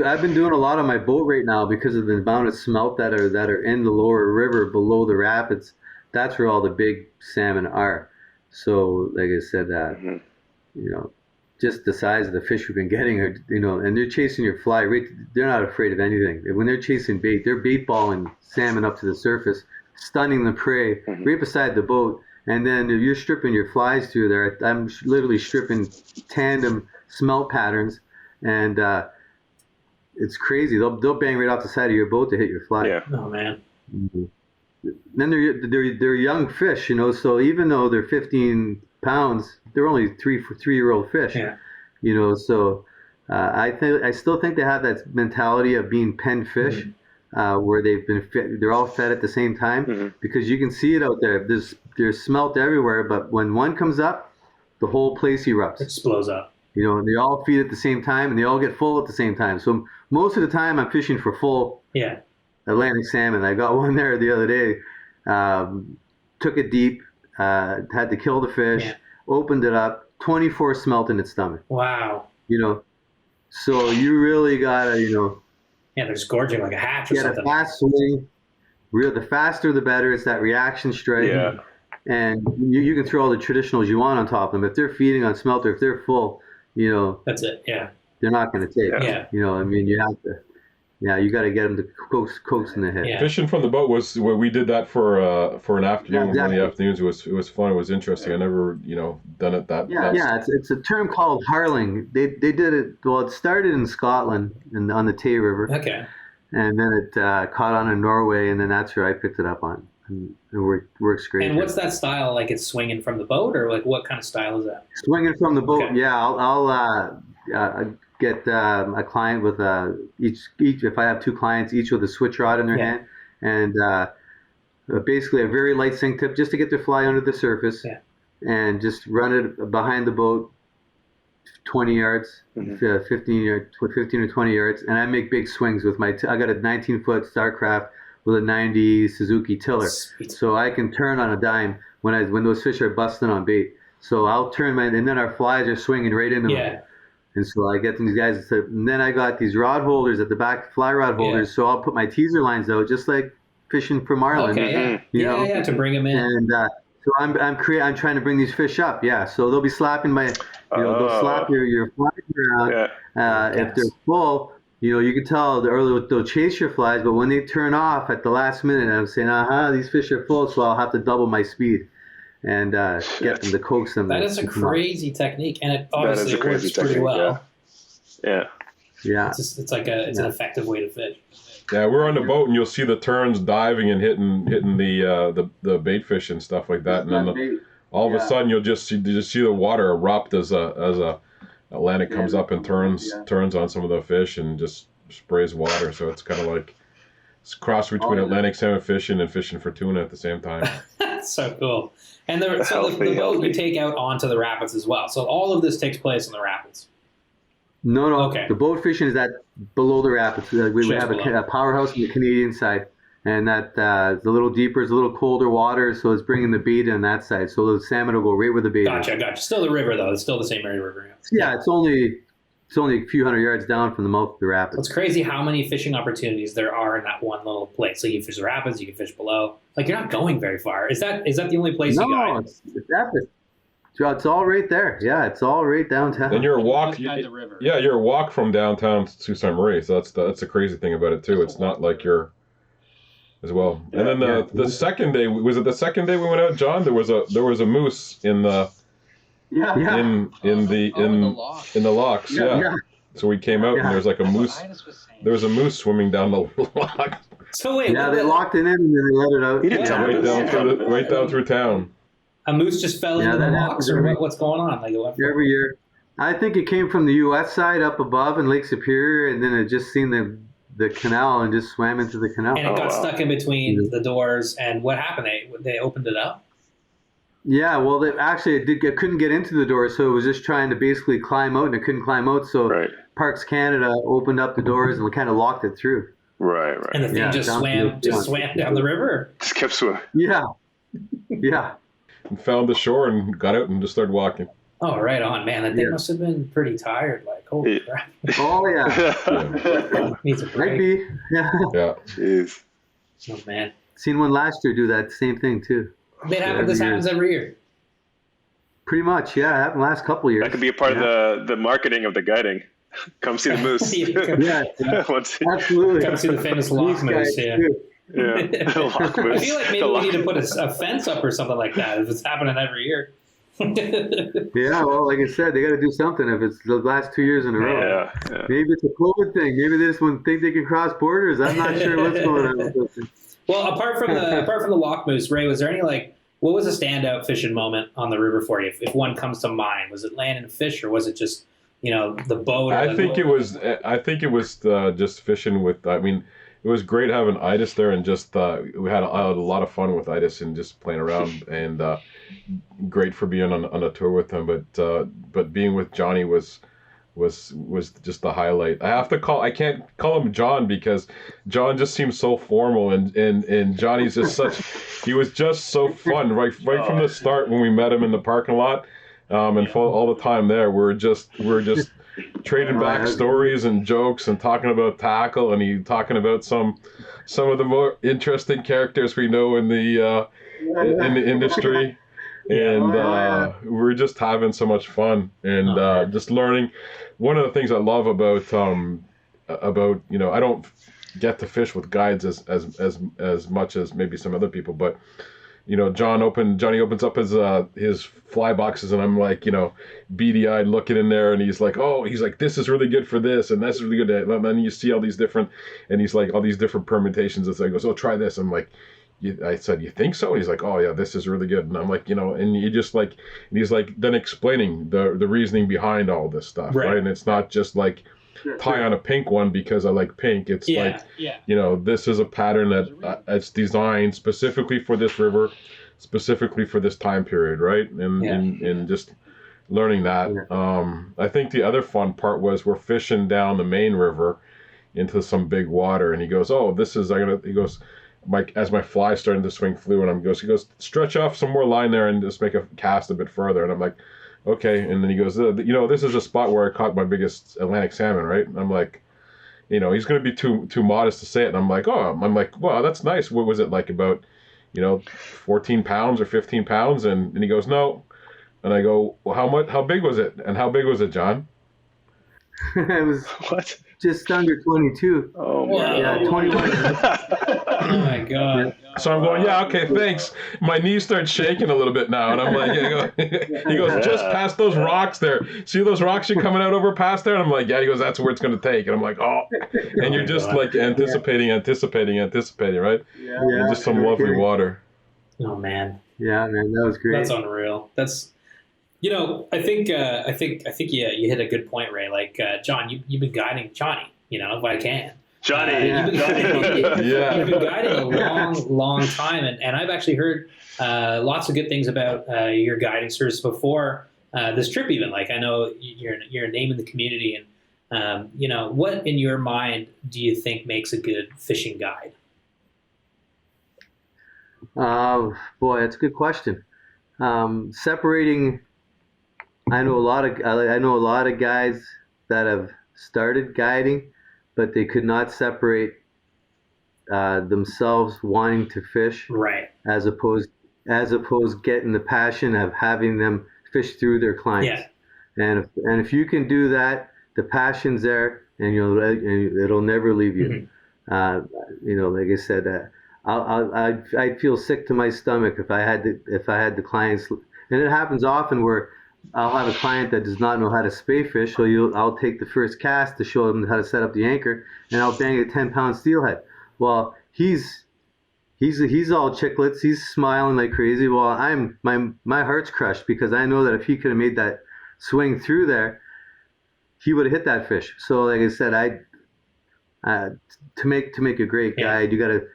I've been doing a lot on my boat right now because of the amount of smelt that are in the lower river below the rapids. That's where all the big salmon are. So, like I said, just the size of the fish we've been getting, and they're chasing your fly. They're not afraid of anything. When they're chasing bait, they're bait balling salmon up to the surface, stunning the prey right beside the boat. And then if you're stripping your flies through there, I'm literally stripping tandem smelt patterns, and it's crazy. They'll bang right off the side of your boat to hit your fly.
Yeah.
Oh man.
Mm-hmm. Then they're young fish, so even though they're 15 pounds, they're only 3-year-old fish.
Yeah.
So I still think they have that mentality of being pen fish, where they're all fed at the same time, because you can see it out there. There's smelt everywhere, but when one comes up, the whole place erupts.
It explodes up.
And they all feed at the same time, and they all get full at the same time. So most of the time, I'm fishing for full Atlantic salmon. I got one there the other day. Took it deep. Had to kill the fish. Opened it up. 24 smelt in its stomach.
Wow.
So you really gotta,
they're just gorging like a hatch or something.
Get a fast swing. The faster the better. It's that reaction strike. Yeah. And you can throw all the traditionals you want on top of them. If they're feeding on smelt or if they're full,
that's it. Yeah.
They're not going to take it.
Yeah.
You have to. Yeah, you got to get them to coax in the head.
Yeah. Fishing from the boat was where we did that for an afternoon. One of the afternoons it was fun. It was interesting. I never done it that.
It's a term called harling. They did it. Well, it started in Scotland on the Tay River.
Okay.
And then it caught on in Norway, and then that's where I picked it up on. And it works great.
And what's that style? Like it's swinging from the boat, or like what kind of style is that?
Swinging from the boat. Okay. Yeah, I'll get a client with each. If I have two clients, each with a switch rod in their hand, and basically a very light sink tip just to get their fly under the surface, and just run it behind the boat, 20 yards, 15 or 20 yards, and I make big swings with I got a 19-foot Starcraft with a 90 Suzuki tiller. Sweet. So I can turn on a dime when those fish are busting on bait. So I'll turn and then our flies are swinging right into them. And so I get these guys, and then I got these rod holders at the back, fly rod holders. So I'll put my teaser lines out, just like fishing for marlin.
Okay, to bring them in.
And so I'm trying to bring these fish up. Yeah, so they'll be slapping they'll slap your flies around. If they're full, you can tell they'll chase your flies, but when they turn off at the last minute, I'm saying, these fish are full, so I'll have to double my speed and get them to coax them.
That is a crazy technique, and it obviously works pretty well.
Yeah.
It's like an effective way to fish.
Yeah, we're on the boat, and you'll see the turns diving and hitting the bait fish and stuff like that, and then all of a sudden you'll just see the water erupt as a Atlantic comes up and turns on some of the fish and just sprays water. So it's kind of like it's a cross between Atlantic salmon fishing and fishing for tuna at the same time.
That's so cool. And the boat
Healthy.
you take out onto the rapids as well. So all of this takes place in the rapids.
No.
Okay.
The boat fishing is below the rapids. We
Just
have
below.
a powerhouse on the Canadian side, and that is a little deeper. It's a little colder water, so it's bringing the bait on that side. So the salmon will go right where the bait is.
Gotcha. Still the river, though. It's still the same area river.
Yeah, it's only a few hundred yards down from the mouth of the rapids.
It's crazy how many fishing opportunities there are in that one little place. So you can fish the rapids, you can fish below. Like, you're not going very far. Is that the only place you
No,
guys?
it's epic. It's all right there. Yeah, it's all right downtown.
And you're a walk.
Beside the river.
Yeah, you're a walk from downtown to Sault Ste. Marie. So that's the crazy thing about it too. It's not like you're as well. And then the second day, was it the second day we went out, John? There was a moose in the in the locks. Yeah. So we came out and there's like a moose. There was a moose swimming down the lock.
So wait.
Yeah, they locked it in and then they let it out.
He didn't tell me
right down through town.
A moose just fell into the locks, or what's going on? Like,
every year. I think it came from the U.S. side up above in Lake Superior, and then it just seen the canal and just swam into the canal.
And it got stuck in between the doors. And what happened? They opened it up?
Yeah, well, it couldn't get into the door, so it was just trying to basically climb out, and it couldn't climb out. So Parks Canada opened up the doors and kind of locked it through.
Right.
And the thing just swam down the river?
Just kept swimming.
Yeah.
And found the shore and got out and just started walking.
Oh, right on, man. That thing must have been pretty tired. Like, holy crap.
Oh, yeah.
Needs a break.
Might be. Yeah.
Jeez.
Oh, man.
Seen one last year do that same thing, too.
This happens every year.
Pretty much, yeah. It happened the last couple of years.
That could be a part of the marketing of the guiding. Come see the moose.
Absolutely.
Come see the famous lock moose, yeah.
Lock moose.
I feel like maybe we need to put a fence up or something like that if it's happening every year.
Yeah, well, like I said, they got to do something if it's the last 2 years in a row.
Yeah.
Maybe it's a COVID thing. Maybe they just think they can cross borders. I'm not sure what's going on with this.
Well, apart from the lock moose, Ray, was there any what was a standout fishing moment on the river for you? If one comes to mind, was it landing fish or was it just the boat?
I think it was just fishing with. I mean, it was great having Aidas there, and just we had a lot of fun with Aidas and just playing around, and great for being on a tour with him. But being with Johnny was just the highlight. I can't call him John because John just seems so formal, and Johnny's just he was just so fun right from the start when we met him in the parking lot. And for all the time there, we're just trading back stories and jokes and talking about tackle, and he talking about some of the more interesting characters we know in the industry, and we're just having so much fun and just learning. One of the things I love about I don't get to fish with guides as much as maybe some other people, but Johnny opens up his fly boxes, and I'm like, beady-eyed looking in there, and he's like, this is really good for this, and that's really good. And then you see all these different permutations. And so he goes, try this. I'm like, I said, you think so? And he's like, oh yeah, this is really good. And I'm like, and you just like, and he's like, then explaining the reasoning behind all this stuff, right? And it's not just like tie on a pink one because I like pink. It's this is a pattern that it's designed specifically for this river, specifically for this time period, right? And just learning that. I think the other fun part was we're fishing down the main river into some big water, and he goes, he goes, as my fly's starting to swing flu, and he goes, stretch off some more line there and just make a cast a bit further. And I'm like, okay. And then he goes, this is a spot where I caught my biggest Atlantic salmon, right? And I'm like, he's going to be too modest to say it. And I'm like, wow, that's nice. What was it like, about, 14 pounds or 15 pounds? And he goes, no. And I go, well, how big was it? And how big was it, John?
It was
what?
Just under 22.
Oh,
wow.
Yeah, 21.
Oh my God.
So I'm going, yeah, okay, thanks. My knees start shaking a little bit now, and I'm like, he goes, just past those rocks there. See those rocks you're coming out over past there? And I'm like, yeah. He goes, that's where it's going to take. And I'm like, oh. And you're just like anticipating, right?
Yeah.
And just some lovely water.
Oh man.
Yeah, man, that was great.
That's unreal. That's, I think you hit a good point, Ray. Like, John, you've been guiding Johnny, if I can.
Johnny.
You've been guiding a long time, and I've actually heard lots of good things about your guiding service before this trip. Even like I know you're a name in the community, and what in your mind do you think makes a good fishing guide?
Boy, that's a good question. Separating, I know a lot of guys that have started guiding, but they could not separate themselves wanting to fish,
right?
As opposed getting the passion of having them fish through their clients. Yeah. And if you can do that, the passion's there, and it'll never leave you. Mm-hmm. Like I said, I'd feel sick to my stomach if I had the clients, and it happens often where I'll have a client that does not know how to spay fish, so I'll take the first cast to show them how to set up the anchor, and I'll bang a 10-pound steelhead. Well, he's all chicklets, he's smiling like crazy. Well, my heart's crushed because I know that if he could have made that swing through there, he would have hit that fish. So, like I said, to make a great guide, you gotta.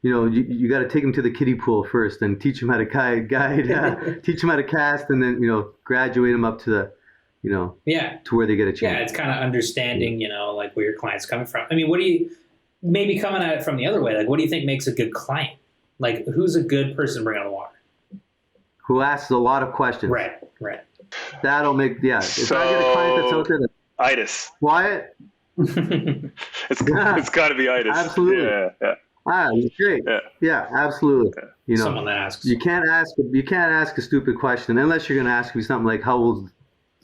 You got to take him to the kiddie pool first and teach him how to guide, teach him how to cast, and then, graduate him up to the, to where they get a chance.
Yeah, it's kind of understanding, like where your client's coming from. I mean, maybe coming at it from the other way, like what do you think makes a good client? Like who's a good person to bring on the water?
Who asks a lot of questions.
Right.
That'll make, If I get a client that's out there
Aidas.
Wyatt?
It's got to be Aidas.
Absolutely.
Yeah.
Great. Yeah, absolutely.
Someone that asks.
You can't ask a stupid question unless you're going to ask me something like how old's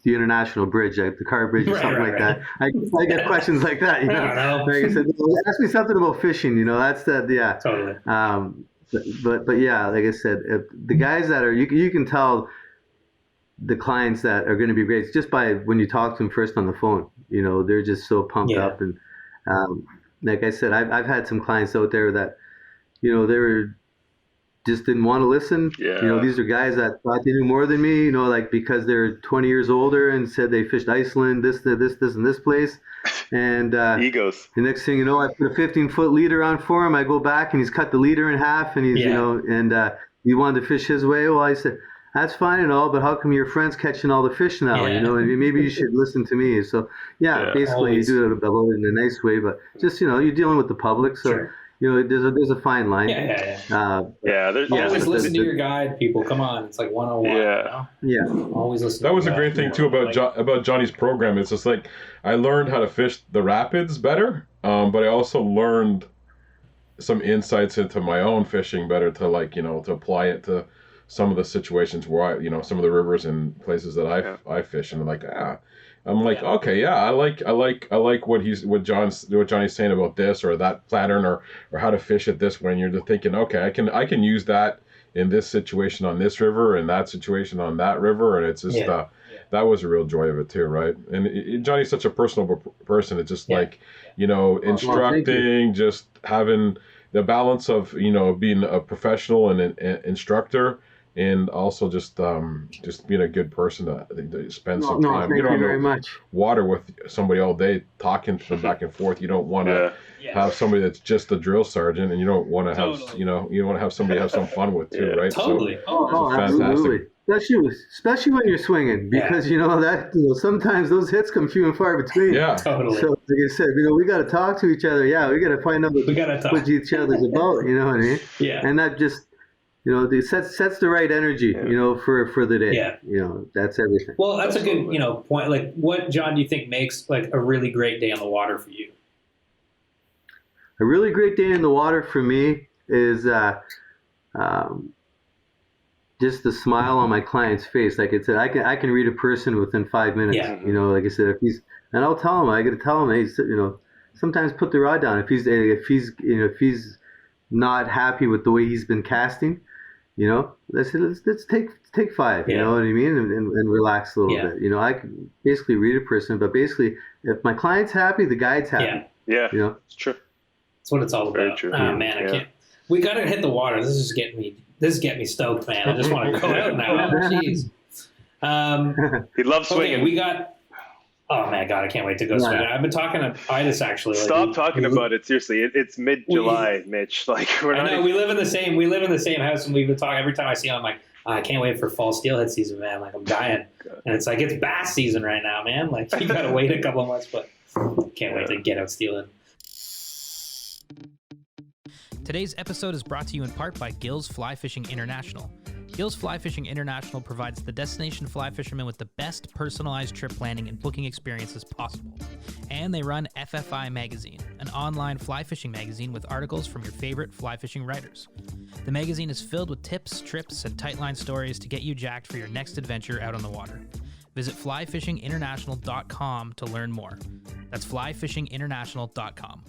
the International Bridge, like the car bridge or something like that. I get questions like that.
I don't know.
Like I said, ask me something about fishing. That's that. Yeah.
Totally.
But yeah, like I said, if the guys that are you can tell the clients that are going to be great just by when you talk to them first on the phone. They're just so pumped up and. Like I said, I've had some clients out there that, they were just didn't want to listen.
Yeah.
These are guys that thought they knew more than me, like because they're 20 years older and said they fished Iceland, this, and this place. And
egos.
The next thing you know, I put a 15-foot leader on for him. I go back and he's cut the leader in half, and he's, he wanted to fish his way. Well, I said, that's fine and all, but how come your friend's catching all the fish now? And maybe you should listen to me. So basically always. You do it in a nice way, but just you're dealing with the public, so
sure.
There's a fine line.
Always listen to your guide, people. Come on, it's like 101.
Yeah.
Always listen.
That
to
was
your
a great
guide.
thing too about Johnny's program. It's just like I learned how to fish the rapids better, but I also learned some insights into my own fishing better to apply it to some of the situations where some of the rivers and places that I fish, and I like what Johnny's saying about this or that pattern or how to fish it this way. And you're just thinking, okay, I can use that in this situation on this river and that situation on that river, and it's just that was a real joy of it too, right? And Johnny's such a personable person. It's just instructing, just having the balance of being a professional and an instructor. And also just being a good person to spend some time.
Thank you very much.
Water with somebody all day, talking to them back and forth. You don't want to have somebody that's just a drill sergeant, and you don't want to have you don't want to have somebody have some fun with too, right?
Totally.
So,
absolutely. Especially when you're swinging, because sometimes those hits come few and far between.
Yeah,
totally.
So like I said, we got to talk to each other. Yeah, we got to find out what each other's about. You know what I mean?
Yeah.
And that just. It sets the right energy, for the day.
Yeah.
That's everything.
Well, that's a good, point. Like, what, John, do you think makes like a really great day on the water for you?
A really great day in the water for me is just the smile on my client's face. Like I said, I can read a person within 5 minutes.
Yeah.
Like I said, and I'll tell him, I got to tell him, hey, sometimes put the rod down if he's not happy with the way he's been casting. Let's take 5. You know what I mean, and relax a little bit. I can basically read a person, but basically, if my client's happy, the guide's happy.
Yeah. It's true.
That's what it's all about.
Very true.
Oh man, I can't. We got to hit the water. This is getting me stoked, man. I just want to go out now. Jeez.
He loves swinging.
Okay, we got Oh man, God, I can't wait to go swimming. I've been talking to Aidas actually.
Stop talking about it. Seriously, it's mid-July, Mitch. Like we're not.
I know we live in the same house, and we've been talking. Every time I see him, I'm like, I can't wait for fall steelhead season, man. Like I'm dying, and it's like it's bass season right now, man. Like you gotta wait a couple of months, but can't wait to get out steelhead.
Today's episode is brought to you in part by Gills Fly Fishing International. Gills Fly Fishing International provides the destination fly fishermen with the best personalized trip planning and booking experiences possible. And they run FFI Magazine, an online fly fishing magazine with articles from your favorite fly fishing writers. The magazine is filled with tips, trips, and tightline stories to get you jacked for your next adventure out on the water. Visit flyfishinginternational.com to learn more. That's flyfishinginternational.com.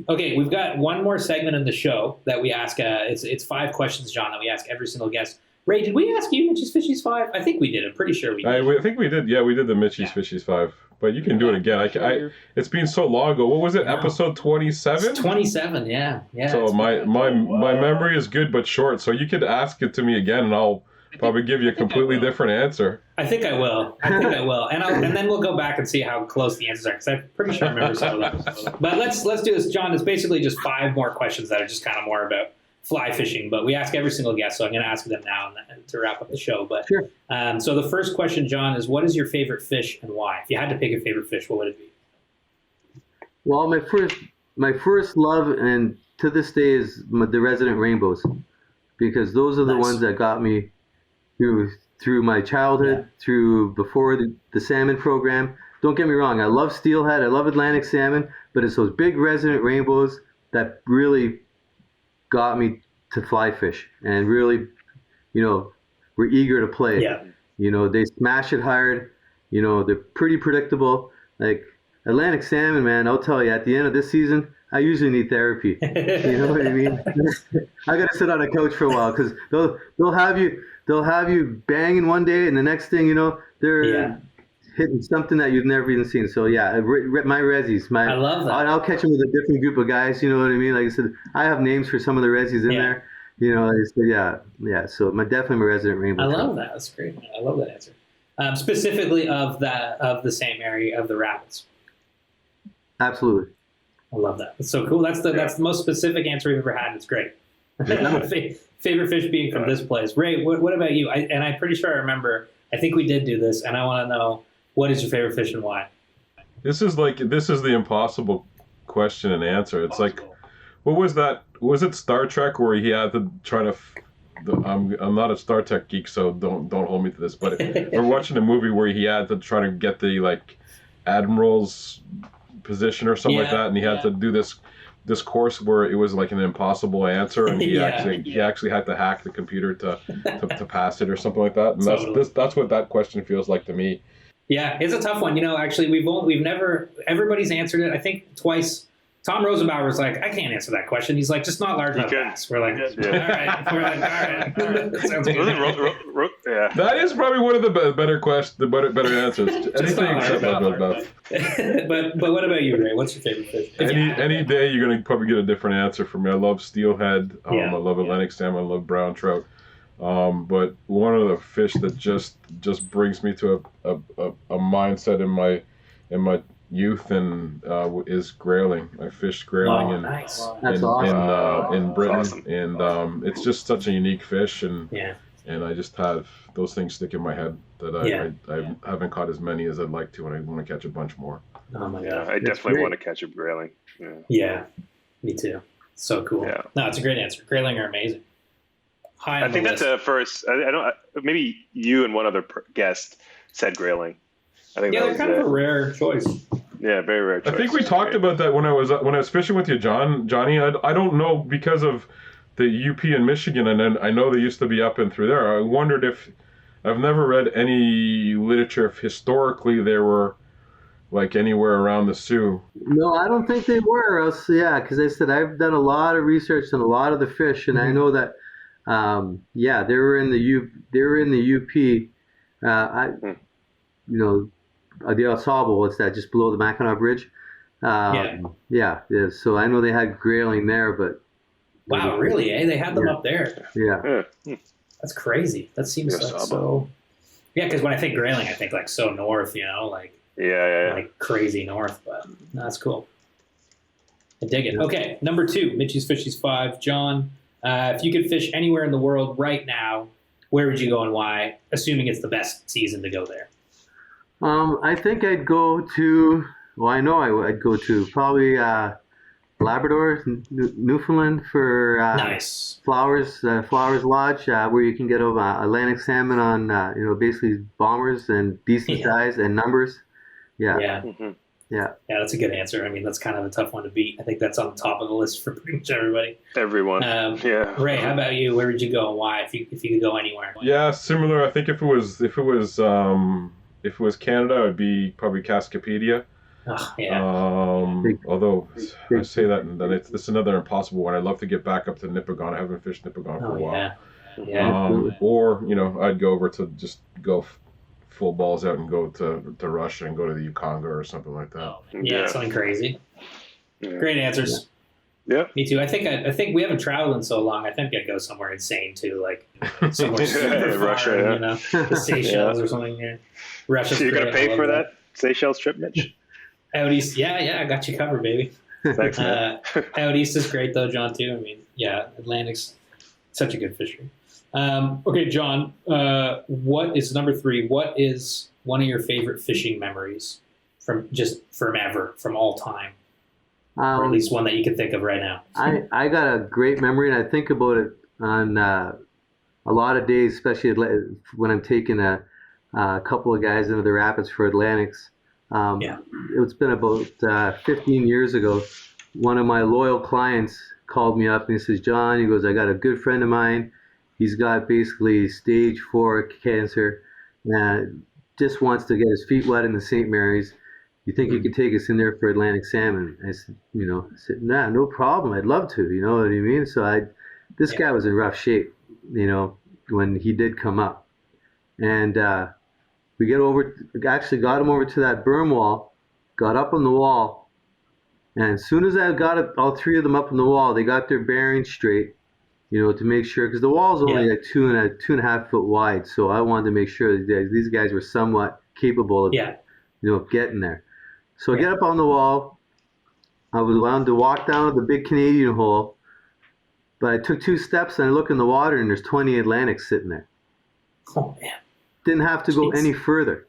Okay, we've got one more segment in the show that we ask. It's 5 questions, John, that we ask every single guest. Ray, did we ask you Mitchie's Fishies 5? I think we did. I'm pretty sure we did.
I think we did. Yeah, we did the Mitchie's Fishies 5. But you can do it again. It's been so long ago. What was it? Episode 27?
27. Yeah.
So my memory is good but short. So you could ask it to me again, and I'll probably give you a completely different answer.
I think I will. And then we'll go back and see how close the answers are, because I'm pretty sure I remember some of them. But let's do this, John. It's basically just 5 more questions that are just kind of more about fly fishing. But we ask every single guest, so I'm going to ask them now to wrap up the show. But
sure.
So the first question, John, is what is your favorite fish and why? If you had to pick a favorite fish, what would it be?
Well, my first love, and to this day, is the resident rainbows, because those are the ones that got me through my childhood, through before the salmon program. Don't get me wrong, I love steelhead, I love Atlantic salmon, but it's those big resident rainbows that really got me to fly fish and really, were eager to play.
Yeah.
They smash it hard. They're pretty predictable. Like Atlantic salmon, man, I'll tell you, at the end of this season, I usually need therapy. You know what I mean? I got to sit on a couch for a while, because they'll have you banging one day, and the next thing they're hitting something that you've never even seen. So yeah, my resis,
I love that.
I'll catch them with a different group of guys. You know what I mean? Like I said, I have names for some of the resis in there. So definitely my resident rainbow.
I love that. That's great. I love that answer. Specifically of the same area of the rapids.
Absolutely.
I love that. It's so cool. That's the most specific answer we've ever had. It's great. Favorite fish being from this place. Ray, what about you? I'm pretty sure I remember. I think we did do this, and I want to know, what is your favorite fish and why?
This is the impossible question and answer. It's like, what was that? Was it Star Trek where he had to try to? I'm not a Star Trek geek, so don't hold me to this. But we're watching a movie where he had to try to get the admiral's position or something like that, and he had to do this course where it was like an impossible answer, and he actually had to hack the computer to pass it or something like that. And that's what that question feels like to me.
Yeah, it's a tough one. Actually, we've never, everybody's answered it. I think twice. Tom Rosenbauer was like, I can't answer that question. He's like, just not large enough bass. We're like, all right. We're like, all right. That sounds good.
Yeah.
That is probably one of the better answers. Anything except large enough.
But what about you, Ray? What's your favorite fish?
Any day you're going to probably get a different answer from me. I love steelhead. I love Atlantic salmon. I love brown trout. But one of the fish that just brings me to a mindset in my youth and is grayling. I fished grayling in Britain,
awesome.
And it's just such a unique fish, and I just have those things stick in my head that I haven't caught as many as I'd like to, and I want to catch a bunch more.
Oh my god!
I definitely want to catch a grayling.
Yeah, me too. So cool.
Yeah.
No, it's a great answer. Grayling are amazing.
I think that's a first. I don't. Maybe you and one other guest said grayling. I think
they're kind of a rare choice.
Yeah, very rare choice.
I think we talked about that when I was fishing with you, Johnny. I don't know, because of the UP in Michigan, and then I know they used to be up and through there. I wondered if I've never read any literature if historically they were like anywhere around the Sioux.
No, I don't think they were. Else, because I said I've done a lot of research on a lot of the fish, and I know that they were in the UP. The El Sabo, what's that, just below the Mackinac Bridge? So I know they had grayling there, but...
Wow, really, eh? They had them up there.
Yeah.
That's crazy. That seems like so... Yeah, because when I think grayling, I think like so north, like like crazy north. But that's cool. I dig it. Okay, number 2, Mitchy's Fishies 5. John, if you could fish anywhere in the world right now, where would you go and why? Assuming it's the best season to go there.
I think I'd go to. Well, I know I'd go to probably Labrador, Newfoundland for
Nice.
Flowers Lodge, where you can get Atlantic salmon on basically bombers and decent size and numbers. Yeah.
Yeah.
Mm-hmm.
Yeah.
Yeah, that's a good answer. I mean, that's kind of a tough one to beat. I think that's on the top of the list for pretty much everybody.
Everyone.
Ray, how about you? Where would you go and why? If you could go anywhere.
Yeah, similar. I think if it was Canada, it would be probably Cascapedia.
Oh, yeah.
Although I say that, and then it's another impossible one. I'd love to get back up to Nipigon. I haven't fished Nipigon for a while.
Yeah.
Or I'd go over to just go full balls out and go to Russia and go to the Yukon or something like that.
Yeah, something crazy.
Yeah.
Great answers.
Yeah.
Me too. I think we haven't traveled in so long. I think I'd go somewhere insane too, like somewhere super
Russia,
far, the Seychelles or something. Yeah. Russia's
So you're
great.
gonna pay for that Seychelles trip, Mitch?
Out east, yeah, I got you covered, baby.
Thanks, man.
Out east is great though, John, too. I mean, yeah, Atlantic's such a good fishery. Okay, John, what is number 3? What is one of your favorite fishing memories from ever, from all time? Or at least one that you can think of right now.
I got a great memory, and I think about it on a lot of days, especially when I'm taking a couple of guys into the rapids for Atlantics. It's been about 15 years ago. One of my loyal clients called me up and he says, John, he goes, I got a good friend of mine. He's got basically stage 4 cancer and just wants to get his feet wet in the St. Mary's. You think you could take us in there for Atlantic salmon? I said, nah, no problem. I'd love to, you know what I mean? So this guy was in rough shape, when he did come up. And we actually got him over to that berm wall, got up on the wall, and as soon as I got all 3 of them up on the wall, they got their bearings straight, to make sure, because the wall's only like 2.5 foot wide, so I wanted to make sure that these guys were somewhat capable of, getting there. So I get up on the wall. I was allowed to walk down to the big Canadian hole, but I took 2 steps and I look in the water and there's 20 Atlantics sitting there.
Oh man!
Didn't have to go any further.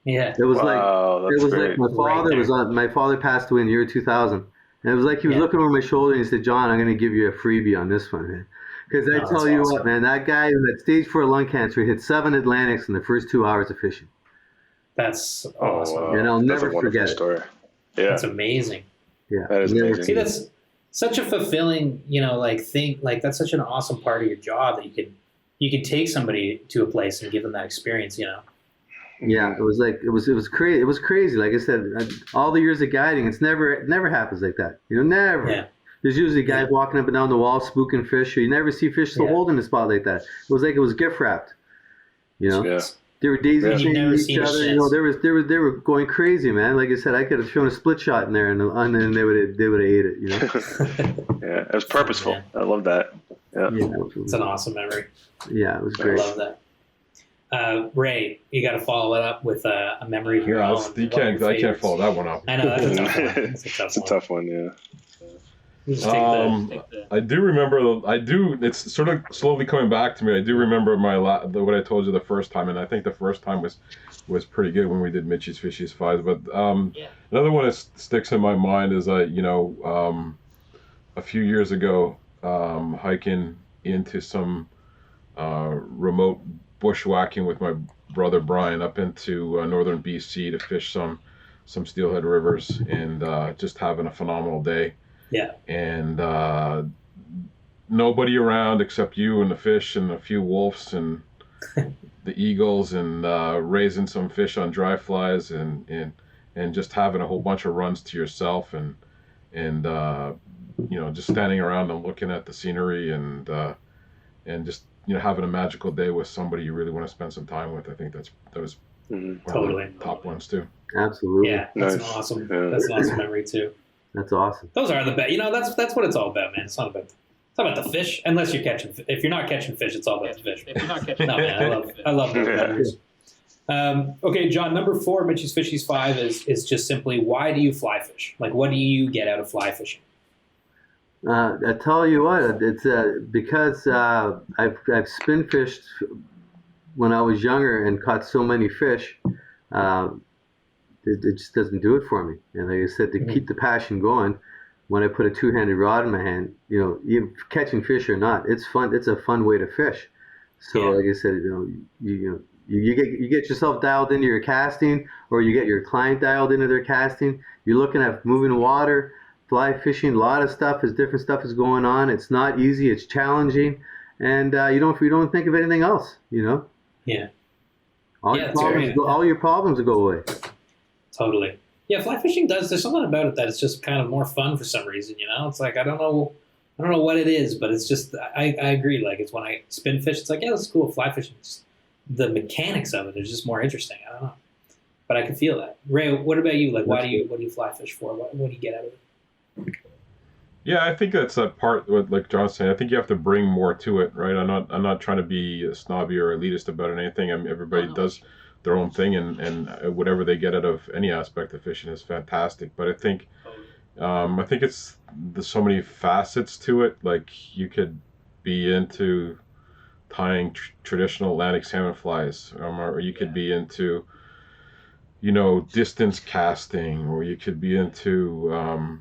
Yeah.
It was
great.
like my father passed away in the year 2000, and it was like he was looking over my shoulder and he said, "John, I'm going to give you a freebie on this one, man." Because I tell you what, man, that guy who had stage 4 lung cancer hit 7 Atlantics in the first 2 hours of fishing.
That's awesome.
Wow.
And I'll never forget it.
Story. Yeah,
that's amazing.
Yeah,
that is amazing.
See, that's such a fulfilling, that's such an awesome part of your job that you could take somebody to a place and give them that experience.
Yeah, it was crazy. It was crazy. Like I said, all the years of guiding, it never happens like that. Never.
Yeah.
There's usually guys walking up and down the wall spooking fish. You never see fish so holding the spot like that. It was like it was gift wrapped.
Yeah.
They were daisy chaining each
seen
other. They were going crazy, man. Like I said, I could have shown a split shot in there, and then they would have ate it.
Yeah, it was purposeful.
Yeah.
I love that. Yeah,
It's an awesome memory.
Yeah, it was great.
I love that. Ray, you got to follow it up with a memory of your own.
I can't follow that one up.
I know that's a tough one.
It's a tough one. Yeah.
I do remember. It's sort of slowly coming back to me. I do remember what I told you the first time, and I think the first time was pretty good when we did Mitchy's Fishies 5. But another one that sticks in my mind is a few years ago, hiking into some remote bushwhacking with my brother Brian up into northern BC to fish some steelhead rivers, and just having a phenomenal day.
Yeah.
And nobody around except you and the fish and a few wolves and the eagles, and raising some fish on dry flies, and just having a whole bunch of runs to yourself, and just standing around and looking at the scenery, and just having a magical day with somebody you really want to spend some time with. I think that was
totally
one of the top ones too.
Absolutely.
Yeah, that's
Nice.
awesome.
Yeah.
That's an awesome memory too.
That's awesome.
Those are the best. That's what it's all about, man. It's not about the fish, unless you're catching. If you're not catching fish, it's all about the fish.
If you're not catching
No, man, I love those memories. Okay, John, number 4, Mitch's Fishies 5 is just simply, why do you fly fish? Like, what do you get out of fly fishing?
I tell you what, it's because I've spin fished when I was younger and caught so many fish. It just doesn't do it for me. And like I said, to keep the passion going, when I put a 2-handed rod in my hand, you catching fish or not, it's fun. It's a fun way to fish. So like I said, you get yourself dialed into your casting, or you get your client dialed into their casting. You're looking at moving water, fly fishing, a lot of stuff different stuff is going on. It's not easy. It's challenging, and you don't think of anything else.
Yeah.
All your problems will go away.
Totally. Yeah, fly fishing there's something about it that it's just kind of more fun for some reason, It's like, I don't know what it is, but it's just, I agree. Like, it's when I spin fish, it's like, yeah, it's cool. Fly fishing, the mechanics of it is just more interesting. I don't know. But I can feel that. Ray, what about you? Like, what do you fly fish for? What do you get out of it?
Yeah, I think that's that part. Like John's saying, I think you have to bring more to it, right? I'm not trying to be snobby or elitist about anything. Everybody does their own thing, and whatever they get out of any aspect of fishing is fantastic. But I think there's so many facets to it. Like, you could be into tying traditional Atlantic salmon flies, or you could be into distance casting, or you could be into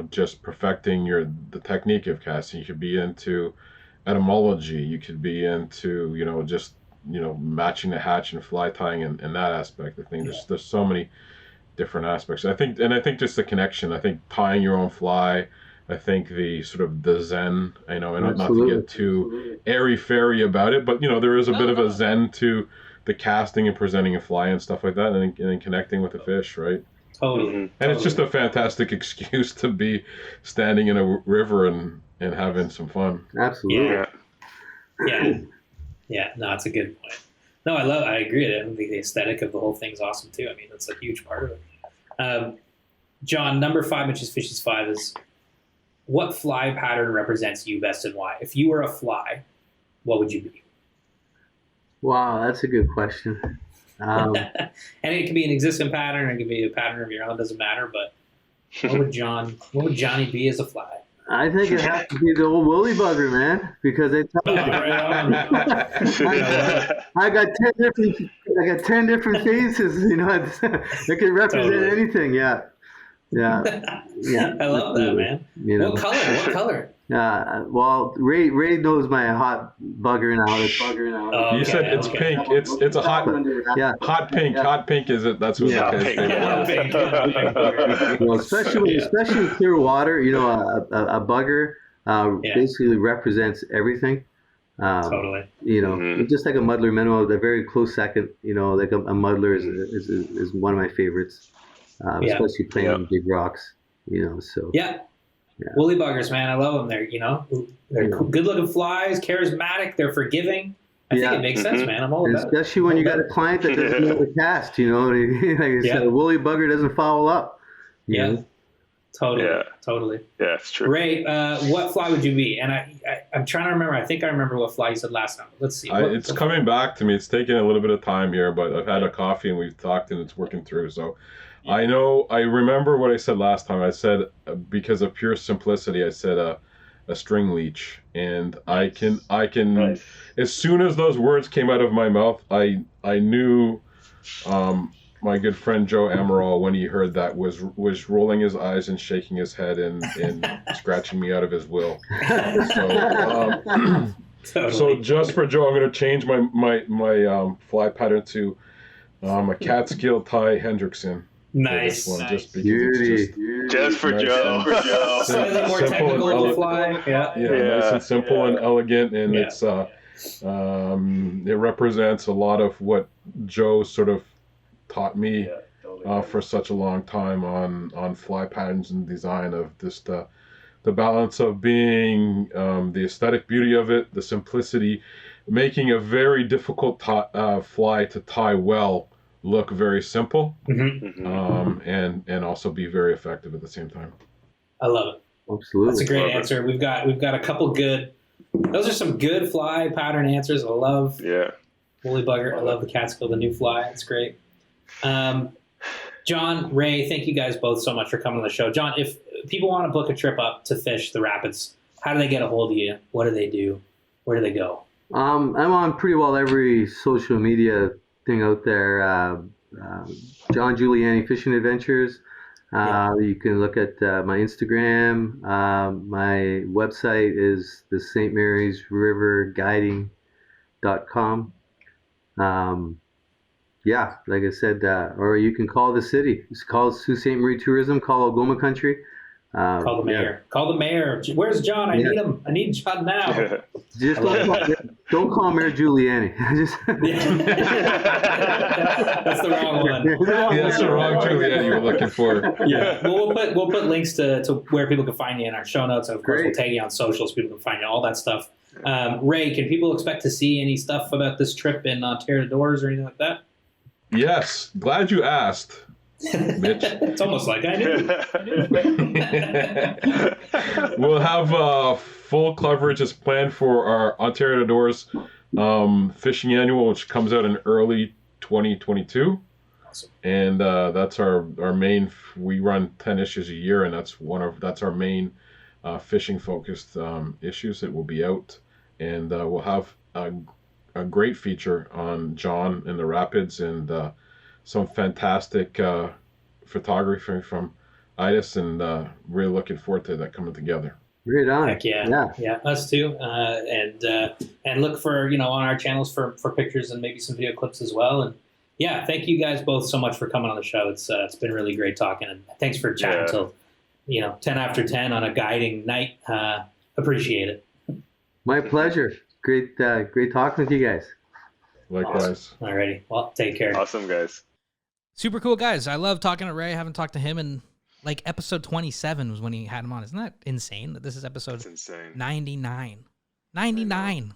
just perfecting the technique of casting. You could be into etymology. You could be into just matching the hatch and fly tying and that aspect of things. There's so many different aspects. I think just the connection. I think tying your own fly. I think the sort of the zen. And not to get too airy fairy about it, but there is a bit of a zen to the casting and presenting a fly and stuff like that, and then connecting with the fish, right?
Totally.
And it's just a fantastic excuse to be standing in a river and having some fun.
Absolutely.
Yeah. No, it's a good point. No, I agree. I think the aesthetic of the whole thing's awesome too. I mean, that's a huge part of it. John, number 5, Mitch's Fishies 5 is, what fly pattern represents you best and why? If you were a fly, what would you be?
Wow, that's a good question.
And it could be an existing pattern, it could be a pattern of your own, doesn't matter, but what would Johnny be as a fly?
I think it has to be the old woolly bugger, man, because they tell me I got 10 different faces, it could represent anything. Yeah.
I love that, man. What color?
Well, Ray knows my hot bugger now. It's buggering out.
Oh,
you said it's pink. It's a hot pink. Hot pink is it? That's what
especially in clear water. A bugger basically represents everything.
Totally.
Just like a muddler minnow, a very close second. Like a muddler is one of my favorites, especially playing on big rocks. So.
Yeah. Woolly buggers, man, I love them. They're good-looking flies, charismatic. They're forgiving. I think it makes sense, man. I'm all about it.
Especially when you got a client that doesn't know the cast. Like I said, a woolly bugger doesn't foul up.
Totally.
Yeah, it's true.
Ray, what fly would you be? And I'm trying to remember. I think I remember what fly you said last time. Let's see.
It's coming back to me. It's taking a little bit of time here, but I've had a coffee and we've talked and it's working through. So. I remember what I said last time. I said, because of pure simplicity, I said a string leech. And I can,
nice.
As soon as those words came out of my mouth, I knew my good friend Joe Amaral, when he heard that, was rolling his eyes and shaking his head and scratching me out of his will. So just for Joe, I'm going to change my fly pattern to a Catskill Ty Hendrickson.
Nice.
Just because
just for
nice
Joe.
Slightly more technical to fly.
Nice and simple and elegant, and it's it represents a lot of what Joe sort of taught me for such a long time on fly patterns and design, of just the balance of being the aesthetic beauty of it, the simplicity, making a very difficult fly to tie well look very simple, and also be very effective at the same time.
I love it.
Absolutely,
that's a great answer. We've got a couple good. Those are some good fly pattern answers. I love.
Yeah.
Woolly bugger. I love the Catskill, the new fly. It's great. John, Ray, thank you guys both so much for coming on the show. John, if people want to book a trip up to fish the rapids, how do they get a hold of you? What do they do? Where do they go?
I'm on pretty well every social media thing out there. John Giuliani Fishing Adventures. You can look at my Instagram. My website is the St. Mary's River Guiding.com. Yeah, like I said, or you can call the city. It's called Sault Ste. Marie Tourism, call Algoma Country.
Call the mayor. Yeah. Call the mayor. Where's John? I need him. I need John now.
Just don't call Mayor Giuliani.
That's the wrong one.
That's the wrong Giuliani you're looking for.
Yeah. Well, we'll put links to where people can find you in our show notes. And of course, we'll tag you on social so people can find you, all that stuff. Ray, can people expect to see any stuff about this trip in Ontario Doors or anything like that?
Yes. Glad you asked, Mitch.
It's almost like I knew.
We'll have full coverage as planned for our Ontario Doors fishing annual, which comes out in early 2022.
Awesome.
And that's our main. We run 10 issues a year, and that's our main fishing focused issues that will be out, and we'll have a great feature on John in the Rapids and some fantastic photography from Aidas, and really looking forward to that coming together.
Right on.
Heck yeah, us too. And look for on our channels for pictures and maybe some video clips as well. And yeah, thank you guys both so much for coming on the show. It's been really great talking, and thanks for chatting till 10 after 10 on a guiding night. Appreciate it.
My pleasure. Great talking with you guys.
Likewise.
Awesome. Alrighty. Well, take care.
Awesome, guys.
Super cool guys. I love talking to Ray. I haven't talked to him in episode 27 was when he had him on. Isn't that insane that this is episode
That's insane.
99? 99.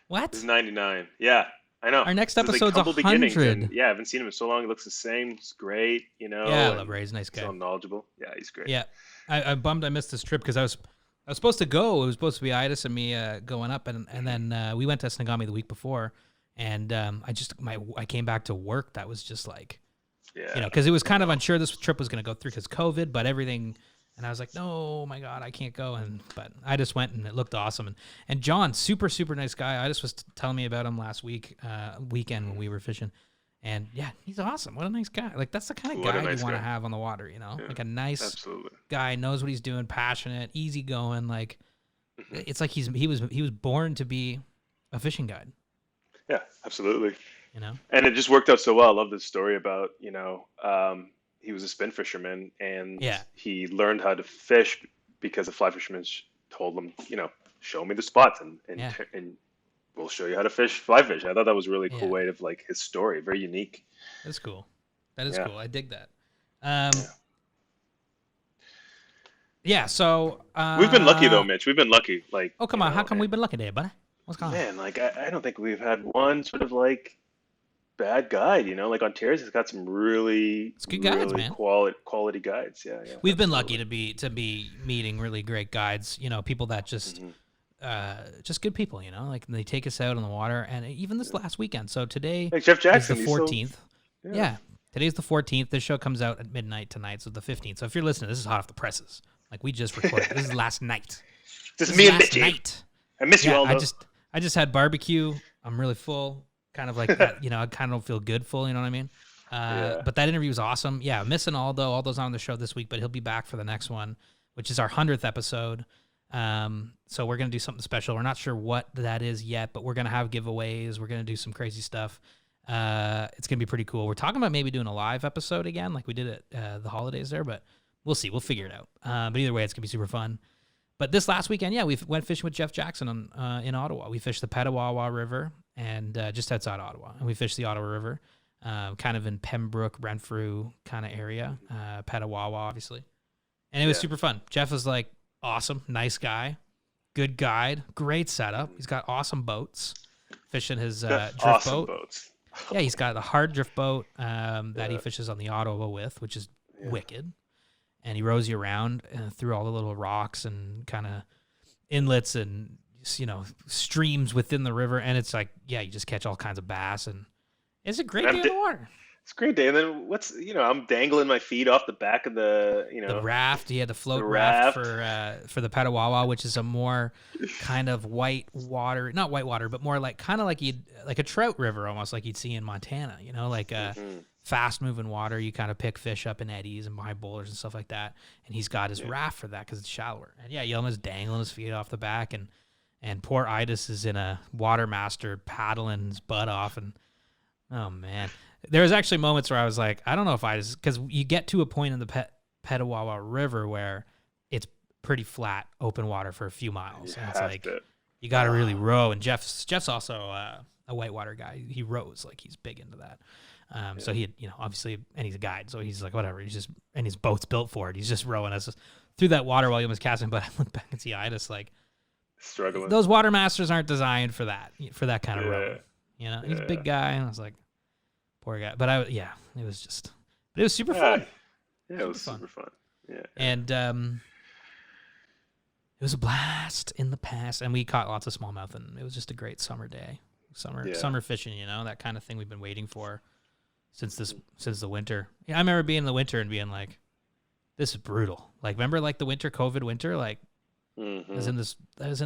What?
This is 99. Yeah, I know.
Our next
This is
episode's
humble beginnings,
100.
and, I haven't seen him in so long. He looks the same. He's great,
Yeah, I love Ray. He's a nice guy.
So knowledgeable. Yeah, he's great.
Yeah. I'm bummed I missed this trip because I was supposed to go. It was supposed to be Aidas and me going up, and then we went to Snagami the week before, and I came back to work. That was just like, because it was kind of unsure this trip was going to go through because COVID, but everything, and I was like, no, my God, I can't go. But I just went, and it looked awesome. And John, super, super nice guy. I just was telling me about him last weekend when we were fishing. And yeah, he's awesome. What a nice guy. Like, that's the kind of guy you want to have on the water, like a nice guy, knows what he's doing, passionate, easygoing. Like, it's like he was born to be a fishing guide.
Yeah, absolutely. And it just worked out so well. I love this story about, he was a spin fisherman, and he learned how to fish because the fly fishermen told him, show me the spots and we'll show you how to fly fish. I thought that was a really cool way of his story. Very unique.
That's cool. That is cool. I dig that. So
we've been lucky though, Mitch. We've been lucky.
Oh, come on. How come we've been lucky today, buddy? What's going on?
Man, I don't think we've had one sort of bad guide, Ontario's has got some really
good guides,
really
man.
Quality guides. Yeah.
We've been lucky to be meeting really great guides, people that just good people, they take us out on the water, and even this last weekend. So today
Jeff Jackson,
is the 14th. Today's the 14th. This show comes out at midnight tonight, so the 15th. So if you're listening, this is hot off the presses. We just recorded. This is last night.
Just me and Mitch. I miss you all, though.
I just had barbecue. I'm really full. Kind of like that, I kind of don't feel good full, you know what I mean? But that interview was awesome. Yeah, missing Aldo. Aldo's on the show this week, but he'll be back for the next one, which is our 100th episode. So we're going to do something special. We're not sure what that is yet, but we're going to have giveaways. We're going to do some crazy stuff. It's going to be pretty cool. We're talking about maybe doing a live episode again, like we did at the holidays there, but we'll see. We'll figure it out. But either way, it's going to be super fun. But this last weekend, we went fishing with Jeff Jackson in Ottawa. We fished the Petawawa River and just outside Ottawa. And we fished the Ottawa River, kind of in Pembroke, Renfrew kind of area, Petawawa, obviously. And it was super fun. Jeff was awesome, nice guy, good guide, great setup. He's got awesome boats, fishing his drift boat.
Boats.
Yeah, he's got a hard drift boat that he fishes on the Ottawa with, which is wicked. And he rows you around through all the little rocks and kind of inlets, and streams within the river, and it's like, yeah, you just catch all kinds of bass, and it's a great day in the water.
It's a great day. And then I'm dangling my feet off the back of the
raft. Yeah, the float raft for the Petawawa, which is a more kind of white water, not white water, but more like kind of like a trout river, almost like you'd see in Montana. Like fast moving water. You kind of pick fish up in eddies and behind boulders and stuff like that. And he's got his raft for that because it's shallower. And yeah, Yilma's dangling his feet off the back, and poor Aidas is in a Watermaster paddling his butt off. And oh man, there was actually moments where I was like, I don't know if Aidas, because you get to a point in the Petawawa River where it's pretty flat, open water for a few miles, and it's like you got to really row. And Jeff's also a whitewater guy. He rows, like he's big into that. So he, obviously, and he's a guide, so he's like, whatever. And his boat's built for it. He's just rowing us through that water while he was casting. But I look back and see Aidas like
struggling.
Those Watermasters aren't designed for that kind of rowing. He's a big guy, and I was like, poor guy. But it was super fun.
Yeah, it was super fun. Yeah.
And it was a blast in the past, and we caught lots of smallmouth, and it was just a great summer day. Summer fishing, that kind of thing we've been waiting for since the winter. Yeah, I remember being in the winter and being like, this is brutal. Like, remember like the COVID winter? Like, I was in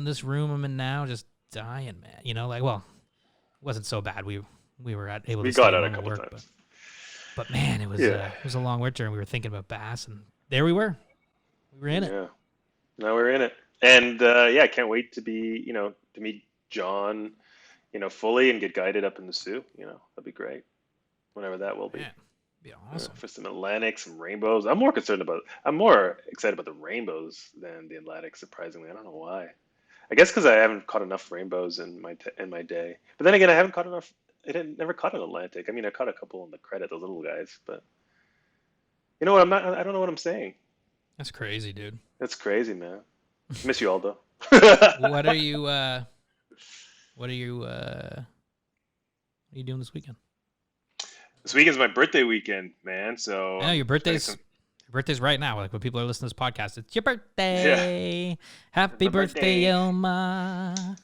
this room I'm in now, just dying, man. Well, it wasn't so bad. We were able to
we got out a couple times.
But man, it was a long winter, and we were thinking about bass, and there we were. We were in it.
Yeah. Now we're in it. And I can't wait to be, to meet John, fully and get guided up in the Sioux. That'd be great. Whenever that will be.
Yeah. Be awesome.
For some Atlantic, some rainbows. I'm more excited about the rainbows than the Atlantic, surprisingly. I don't know why. I guess because I haven't caught enough rainbows in my day. But then again, I haven't caught enough. Never caught an Atlantic. I mean, I caught a couple on the credit, those little guys. But you know what? I don't know what I'm saying.
That's crazy, dude.
That's crazy, man. Miss you all, though.
What are you doing this weekend?
This weekend's my birthday weekend, man. So
yeah, your birthday's right now. Like when people are listening to this podcast, it's your birthday. Yeah. Happy birthday, Yilma.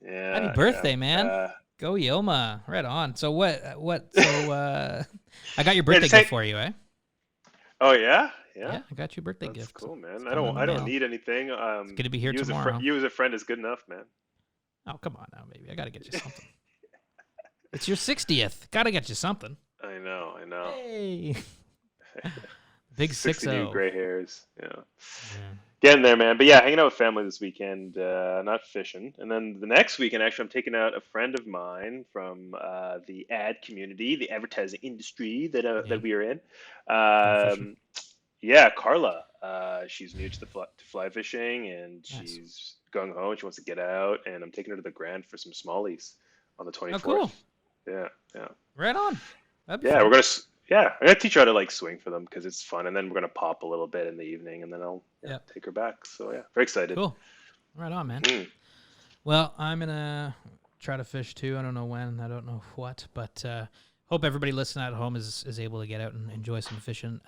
Yeah.
Happy birthday, man. Go Yilma. Right on. So what so I got your birthday gift for you, eh?
Oh yeah?
Yeah, I got you a birthday gift.
Cool, man. I don't need anything.
It's good to be here tomorrow.
You as a friend is good enough, man.
Oh, come on now, baby. I got to get you something. It's your 60th. Got to get you something.
I know.
Hey. Big
60
6-0.
new gray hairs. Yeah. Getting there, man. But yeah, hanging out with family this weekend, not fishing. And then the next weekend, actually, I'm taking out a friend of mine from the ad community, the advertising industry that we are in. Carla. She's new to fly fishing, and she's gung ho. She wants to get out, and I'm taking her to the Grand for some smallies on the 24th.
Oh, cool.
Yeah.
Right on.
I'm gonna teach her how to like swing for them because it's fun, and then we're gonna pop a little bit in the evening, and then I'll take her back. So yeah, very excited.
Cool. Right on, man. Well, I'm gonna try to fish too. I don't know when, I don't know what, but hope everybody listening at home is able to get out and enjoy some fishing.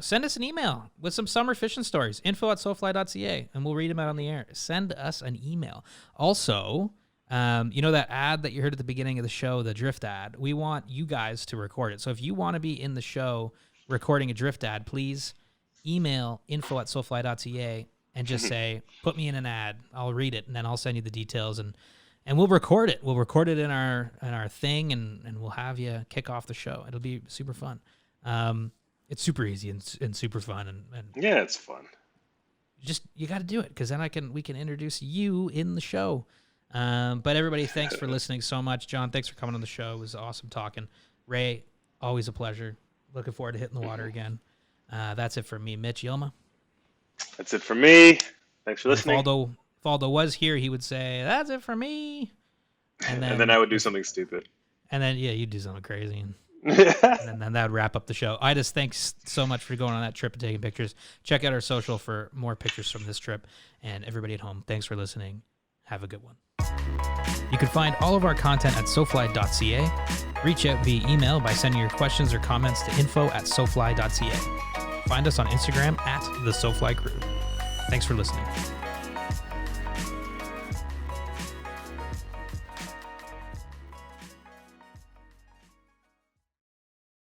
Send us an email with some summer fishing stories. info@soulfly.ca, and we'll read them out on the air. Send us an email. Also, that ad that you heard at the beginning of the show, the drift ad, we want you guys to record it. So if you want to be in the show recording a drift ad, please email info@soulfly.ca and just say, put me in an ad. I'll read it, and then I'll send you the details, and we'll record it. We'll record it in our thing, and we'll have you kick off the show. It'll be super fun. It's super easy and super fun, and
yeah, it's fun.
Just you got to do it, because then we can introduce you in the show. But everybody, thanks for listening so much. John, thanks for coming on the show. It was awesome talking. Ray, always a pleasure. Looking forward to hitting the water again. That's it for me. Mitch, Yilma.
That's it for me. Thanks for listening.
If Aldo was here, he would say, that's it for me. And
then I would do something stupid.
And then, you'd do something crazy. And then that would wrap up the show. Aidas, thanks so much for going on that trip and taking pictures. Check out our social for more pictures from this trip. And everybody at home, thanks for listening. Have a good one. You can find all of our content at sofly.ca. Reach out via email by sending your questions or comments to info@sofly.ca. Find us on Instagram @the SoFly Crew. Thanks for listening.